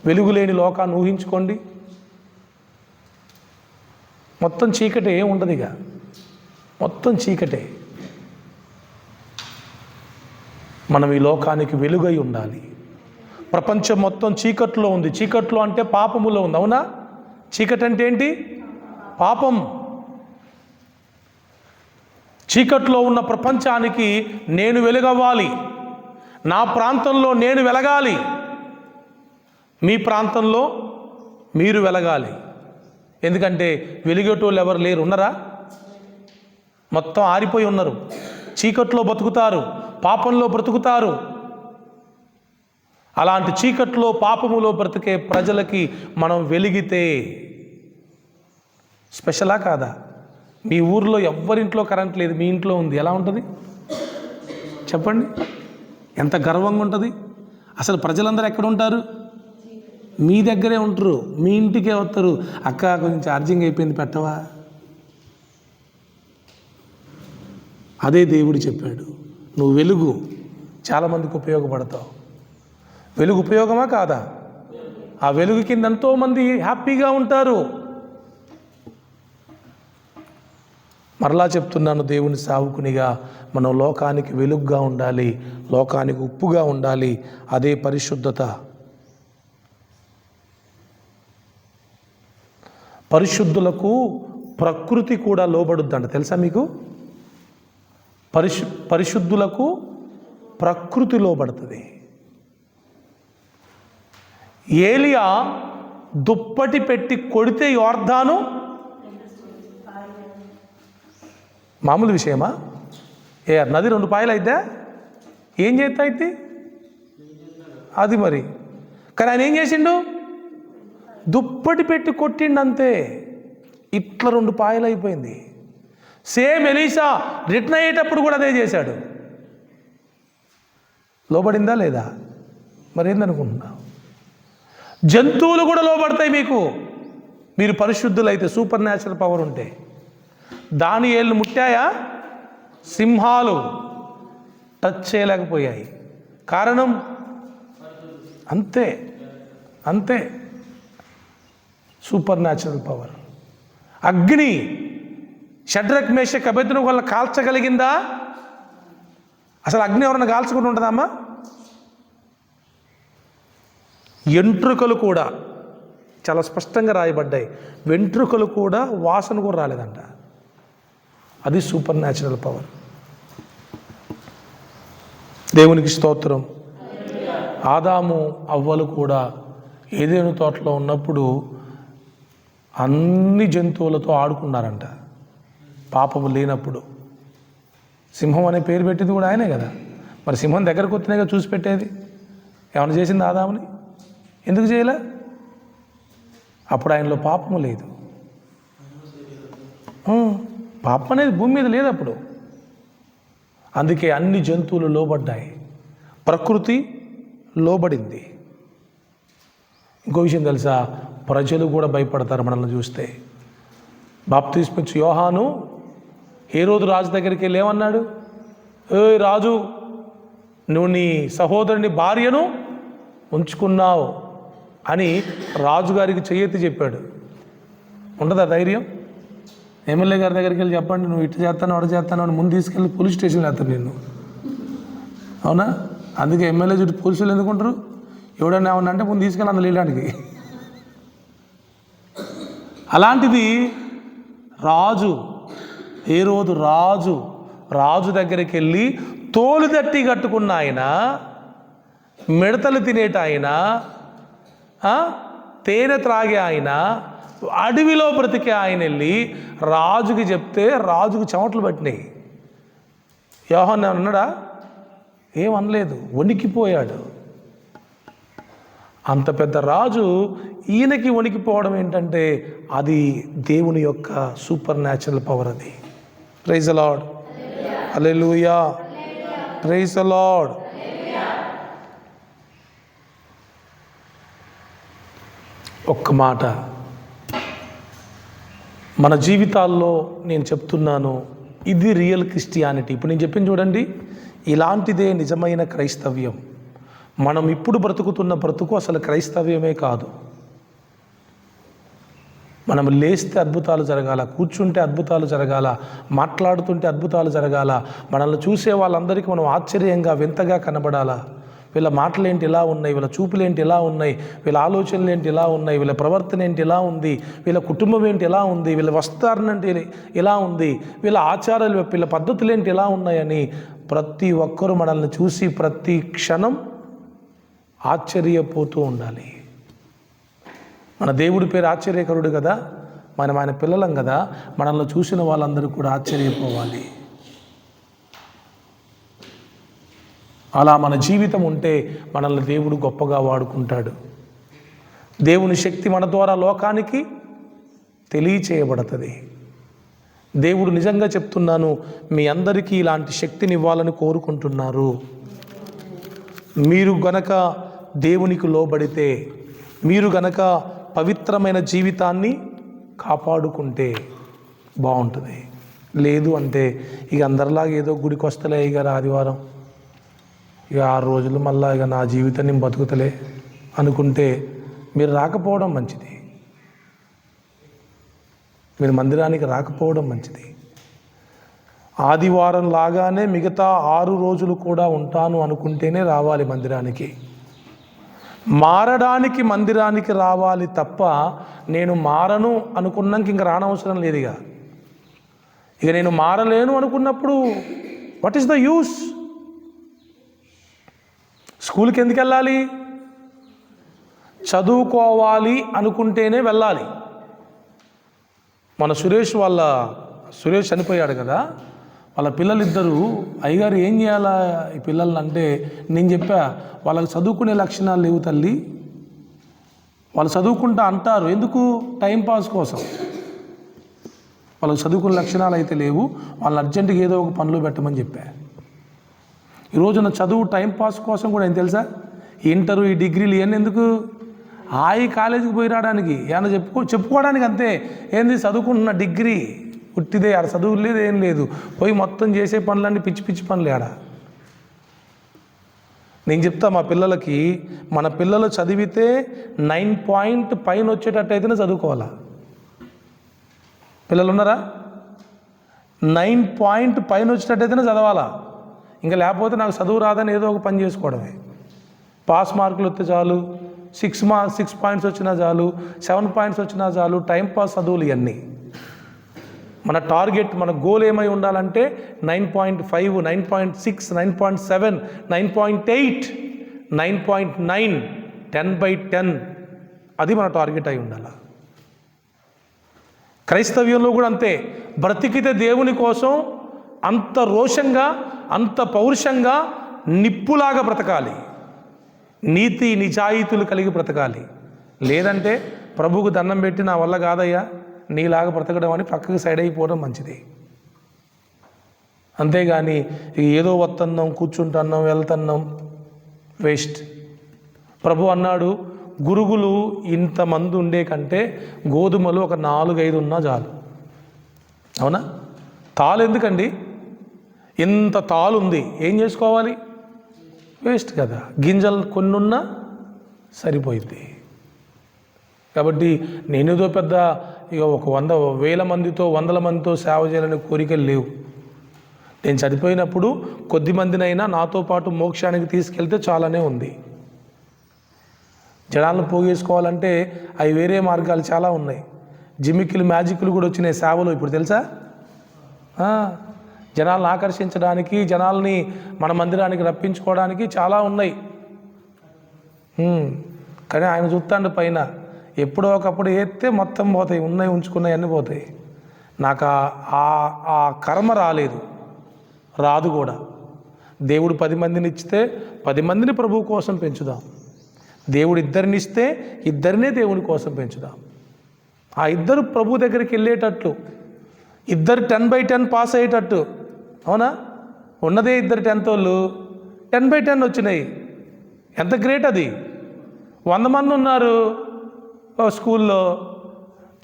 వెలుగు లేని లోకాన్ని ఊహించుకోండి, మొత్తం చీకటే, ఉండదు ఇక, మొత్తం చీకటే. మనం ఈ లోకానికి వెలుగై ఉండాలి. ప్రపంచం మొత్తం చీకట్లో ఉంది. చీకట్లో అంటే పాపములో ఉంది, అవునా? చీకటి అంటే ఏంటి? పాపం. చీకట్లో ఉన్న ప్రపంచానికి నేను వెలుగవ్వాలి, నా ప్రాంతంలో నేను వెలగాలి, మీ ప్రాంతంలో మీరు వెలగాలి. ఎందుకంటే వెలిగేటోళ్ళు ఎవరు లేరు, ఉన్నారా? మొత్తం ఆరిపోయి ఉన్నారు, చీకట్లో బతుకుతారు, పాపంలో బ్రతుకుతారు. అలాంటి చీకట్లో, పాపములో బ్రతికే ప్రజలకి మనం వెలిగితే స్పెషలా కాదా? మీ ఊర్లో ఎవ్వరింట్లో కరెంట్ లేదు, మీ ఇంట్లో ఉంది, ఎలా ఉంటుంది చెప్పండి? ఎంత గర్వంగా ఉంటుంది. అసలు ప్రజలందరూ ఎక్కడ ఉంటారు? మీ దగ్గరే ఉంటారు, మీ ఇంటికే వస్తారు. అక్క కొంచెం ఛార్జింగ్ అయిపోయింది పెట్టవా? అదే దేవుడు చెప్పాడు, నువ్వు వెలుగు, చాలామందికి ఉపయోగపడతావు. వెలుగు ఉపయోగమా కాదా? ఆ వెలుగు కింద ఎంతోమంది హ్యాపీగా ఉంటారు. మరలా చెప్తున్నాను, దేవుని సావుకునిగా మనం లోకానికి వెలుగుగా ఉండాలి, లోకానికి ఉప్పుగా ఉండాలి. అదే పరిశుద్ధత. పరిశుద్ధులకు ప్రకృతి కూడా లోబడుద్దంట, తెలుసా మీకు? పరిశుద్ధులకు ప్రకృతి లోబడుతుంది. ఏలియా దుప్పటి పెట్టి కొడితే యోర్దాను మామూలు విషయమా? నది 2 పాయలు అయితే ఏం చేస్తా అయితే అది మరి. కానీ ఆయన ఏం చేసిండు? దుప్పటి పెట్టి కొట్టిండు అంతే, ఇట్లా 2 పాయలు అయిపోయింది. సేమ్ ఎలీషా రిటర్న్ అయ్యేటప్పుడు కూడా అదే చేశాడు. లోబడిందా లేదా? మరి ఏందనుకుంటున్నా? జంతువులు కూడా లోబడతాయి మీకు, మీరు పరిశుద్ధులైతే, సూపర్ న్యాచురల్ పవర్ ఉంటే. దానియేలును ముట్టాయా? సింహాలు టచ్ చేయలేకపోయాయి. కారణం అంతే, అంతే, సూపర్ న్యాచురల్ పవర్. అగ్ని షడ్రక్ మేషక్ అబేద్నెగో వల్ల కాల్చగలిగిందా? అసలు అగ్ని ఎవరన్నా కాల్చకుండా ఉంటుందమ్మా? వెంట్రుకలు కూడా చాలా స్పష్టంగా రాయబడ్డాయి, వెంట్రుకలు కూడా వాసన కూడా రాలేదంట. అది సూపర్ న్యాచురల్ పవర్. దేవునికి స్తోత్రం. ఆదాము అవ్వలు కూడా ఏదైనా తోటలో ఉన్నప్పుడు అన్ని జంతువులతో ఆడుకున్నారంట, పాపము లేనప్పుడు. సింహం అనే పేరు పెట్టింది కూడా ఆయనే కదా. మరి సింహం దగ్గరకు వచ్చినాక చూసి పెట్టేది. ఏమైనా చేసింది ఆదాముని? ఎందుకు చేయలే? అప్పుడు ఆయనలో పాపము లేదు. పాపం అనేది భూమి మీద లేదు అప్పుడు. అందుకే అన్ని జంతువులు లోబడ్డాయి, ప్రకృతి లోబడింది. ఇంకో విషయం తెలుసా? ప్రజలు కూడా భయపడతారు మనల్ని చూస్తే. బాప్తిస్మిచ్చు యోహాను హేరోదు రాజు దగ్గరికి వెళ్ళి ఏమన్నాడు? ఏ రాజు, నువ్వు నీ సహోదరుని భార్యను ఉంచుకున్నావు అని రాజుగారికి చెయ్యెత్తి చెప్పాడు. ఉండదా ధైర్యం? ఎమ్మెల్యే గారి దగ్గరికి వెళ్ళి చెప్పండి, నువ్వు ఇటు చేస్తాను అటు చేస్తాను అని ముందు తీసుకెళ్ళి పోలీస్ స్టేషన్లో వేస్తాను నిన్ను, అవునా? అందుకే ఎమ్మెల్యే చుట్టూ పోలీసులు ఎందుకుంటారు? ఎవడన్నా ఏమన్నా అంటే ముందు తీసుకెళ్ళి అందులో వెళ్ళడానికి. అలాంటిది రాజు, ఏ రోజు రాజు దగ్గరికి వెళ్ళి తోలు దట్టి కట్టుకున్న ఆయన, మిడతలు తినేట ఆయన, తేనె త్రాగే ఆయన, అడవిలో బ్రతికే ఆయన వెళ్ళి రాజుకి చెప్తే రాజుకు చెమటలు పట్టినాయి. యోహాను అన్నాడా? ఏమనలేదు, వణికిపోయాడు. అంత పెద్ద రాజు ఈయనకి వణికిపోవడం ఏంటంటే అది దేవుని యొక్క సూపర్ న్యాచురల్ పవర్. అది praise the Lord, hallelujah, praise the Lord. ఒక్క మాట మన జీవితాల్లో నేను చెప్తున్నాను, ఇది రియల్ క్రిస్టియానిటీ. ఇప్పుడు నేను చెప్పింది చూడండి, ఇలాంటిదే నిజమైన క్రైస్తవ్యం. మనం ఇప్పుడు బ్రతుకుతున్న బ్రతుకు అసలు క్రైస్తవ్యమే కాదు. మనం లేస్తే అద్భుతాలు జరగాల, కూర్చుంటే అద్భుతాలు జరగాల, మాట్లాడుతుంటే అద్భుతాలు జరగాల, మనల్ని చూసే వాళ్ళందరికీ మనం ఆశ్చర్యంగా వింతగా కనబడాలా. వీళ్ళ మాటలేంటి ఇలా ఉన్నాయి, వీళ్ళ చూపులేంటి ఇలా ఉన్నాయి, వీళ్ళ ఆలోచనలు ఏంటి ఇలా ఉన్నాయి, వీళ్ళ ప్రవర్తన ఏంటి ఇలా ఉంది, వీళ్ళ కుటుంబం ఏంటి ఇలా ఉంది, వీళ్ళ వస్త్రాన్ని ఏంటి ఇలా ఉంది, వీళ్ళ ఆచారాలు, వీళ్ళ పద్ధతులు ఏంటి ఇలా ఉన్నాయని ప్రతి ఒక్కరూ మనల్ని చూసి ప్రతి క్షణం ఆశ్చర్యపోతూ ఉండాలి. మన దేవుడి పేరు ఆశ్చర్యకరుడు కదా, మనం ఆయన పిల్లలం కదా, మనల్ని చూసిన వాళ్ళందరూ కూడా ఆశ్చర్యపోవాలి. అలా మన జీవితం ఉంటే మనల్ని దేవుడు గొప్పగా వాడుకుంటాడు. దేవుని శక్తి మన ద్వారా లోకానికి తెలియచేయబడుతుంది. దేవుడు నిజంగా చెప్తున్నాను, మీ అందరికీ ఇలాంటి శక్తిని ఇవ్వాలని కోరుకుంటున్నారు. మీరు గనక దేవునికి లోబడితే, మీరు గనక పవిత్రమైన జీవితాన్ని కాపాడుకుంటే బాగుంటుంది. లేదు అంటే ఇక అందరిలాగా ఏదో గుడికి వస్తలే ఇక ఆదివారం, ఇక 6 రోజులు మళ్ళీ ఇక నా జీవితం నేను బతుకుతలే అనుకుంటే మీరు రాకపోవడం మంచిది. మీరు మందిరానికి రాకపోవడం మంచిది. ఆదివారం లాగానే మిగతా 6 రోజులు కూడా ఉంటాను అనుకుంటేనే రావాలి మందిరానికి. మారడానికి మందిరానికి రావాలి తప్ప నేను మారను అనుకున్నాక ఇంక రానవసరం లేదు. ఇక నేను మారలేను అనుకున్నప్పుడు వాట్ ఈస్ ద యూస్? స్కూల్కి ఎందుకు వెళ్ళాలి? చదువుకోవాలి అనుకుంటేనే వెళ్ళాలి. మన సురేష్ చనిపోయాడు కదా, వాళ్ళ పిల్లలిద్దరూ అయ్యగారు ఏం చేయాలా ఈ పిల్లల్ని అంటే, నేను చెప్పా వాళ్ళకి చదువుకునే లక్షణాలు లేవు తల్లి, వాళ్ళు చదువుకుంటా అంటారు ఎందుకు? టైంపాస్ కోసం. వాళ్ళకి చదువుకునే లక్షణాలు అయితే లేవు, వాళ్ళని అర్జెంటుగా ఏదో ఒక పనిలో పెట్టమని చెప్పా. ఈరోజున చదువు టైంపాస్ కోసం కూడా ఏం తెలుసా, ఇంటరు ఈ డిగ్రీలు ఇవన్నీ ఎందుకు? కాలేజీకి పోయి రావడానికి, ఏమన్నా చెప్పుకోవడానికి అంతే. ఏంది చదువుకుంటున్న డిగ్రీ పుట్టిదే, ఆడ చదువు లేదు ఏం లేదు, పోయి మొత్తం చేసే పనులన్నీ పిచ్చి పిచ్చి పనులు ఆడ. నేను చెప్తా మా పిల్లలకి, మన పిల్లలు చదివితే 9 పాయింట్ పైన వచ్చేటట్టయితేనే చదువుకోవాలా. పిల్లలు ఉన్నారా? 9 పాయింట్ పైన వచ్చేటట్టయితేనే చదవాలా. ఇంకా లేకపోతే నాకు చదువు రాదని ఏదో ఒక పని చేసుకోవడమే. పాస్ మార్కులు వస్తే చాలు, 6 పాయింట్స్ వచ్చినా చాలు, 7 పాయింట్స్ వచ్చినా చాలు, టైంపాస్ చదువులు ఇవన్నీ. మన టార్గెట్, మన గోల్ ఏమై ఉండాలంటే 9.5, 9.6, 9.7, 9.8, 9.9, 10/10. అది మన టార్గెట్ అయి ఉండాలి. క్రైస్తవ్యంలో కూడా అంతే. బ్రతికితే దేవుని కోసం అంత రోషంగా, అంత పౌరుషంగా, నిప్పులాగా బ్రతకాలి. నీతి నిజాయితీలు కలిగి బ్రతకాలి. లేదంటే ప్రభువుకు దండం పెట్టి నా వల్ల కాదయ్యా నీలాగా బ్రతకడం అని పక్కకి సైడ్ అయిపోవడం మంచిది. అంతేగాని ఏదో వస్తున్నాం, కూర్చుంటున్నాం, వెళ్తున్నాం, వేస్ట్. ప్రభు అన్నాడు, గురుగులు ఇంతమంది ఉండే కంటే గోధుమలు ఒక 4-5 ఉన్నా చాలు. అవునా? తాలు ఎందుకండి? ఇంత తాలు ఉంది, ఏం చేసుకోవాలి? వేస్ట్ కదా. గింజలు కొన్నున్నా సరిపోయింది. కాబట్టి నేనేదో పెద్ద ఇక ఒక 100,000 మందితో 100 మందితో సేవ చేయాలనే కోరికలు లేవు. నేను చనిపోయినప్పుడు కొద్ది మందినైనా నాతో పాటు మోక్షానికి తీసుకెళ్తే చాలానే ఉంది. జనాలను పోగేసుకోవాలంటే అవి వేరే మార్గాలు చాలా ఉన్నాయి. జిమిక్కులు, మ్యాజిక్లు కూడా వచ్చినాయి సేవలో ఇప్పుడు, తెలుసా? జనాలను ఆకర్షించడానికి, జనాల్ని మన మందిరానికి రప్పించుకోవడానికి చాలా ఉన్నాయి. కానీ ఆయన చూస్తాండు పైన, ఎప్పుడో ఒకప్పుడు ఏస్తే మొత్తం పోతాయి, ఉన్నాయి ఉంచుకున్నాయి అన్నీ పోతాయి. నాకు ఆ కర్మ రాదు కూడా. దేవుడు 10 మందిని ఇచ్చితే 10 మందిని ప్రభువు కోసం పెంచుదాం. దేవుడు 2 ఇస్తే 2 దేవుని కోసం పెంచుదాం. ఆ 2 ప్రభు దగ్గరికి వెళ్ళేటట్లు, 2 10/10 పాస్ అయ్యేటట్టు. అవునా? ఉన్నదే 2 10th వాళ్ళు 10/10 వచ్చినాయి. ఎంత గ్రేట్ అది! 100 మంది ఉన్నారు స్కూల్లో,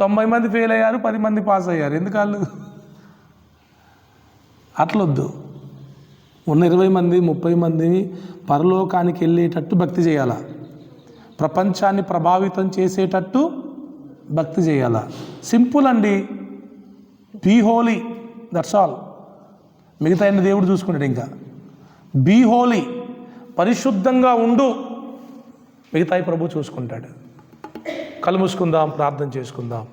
90 మంది ఫెయిల్ అయ్యారు, 10 మంది పాస్ అయ్యారు. ఎందుకు వాళ్ళు? అట్లొద్దు. ఉన్న 20 మంది 30 మంది పరలోకానికి వెళ్ళేటట్టు భక్తి చేయాలా. ప్రపంచాన్ని ప్రభావితం చేసేటట్టు భక్తి చేయాలా. సింపుల్ అండి. Be holy, that's all. మిగతా అన్ని దేవుడు చూసుకుంటాడు. ఇంకా బీ హోలీ, పరిశుద్ధంగా ఉండు, మిగతాయి ప్రభు చూసుకుంటాడు. కళ్ళు మూసుకుందాం, ప్రార్థన చేసుకుందాం.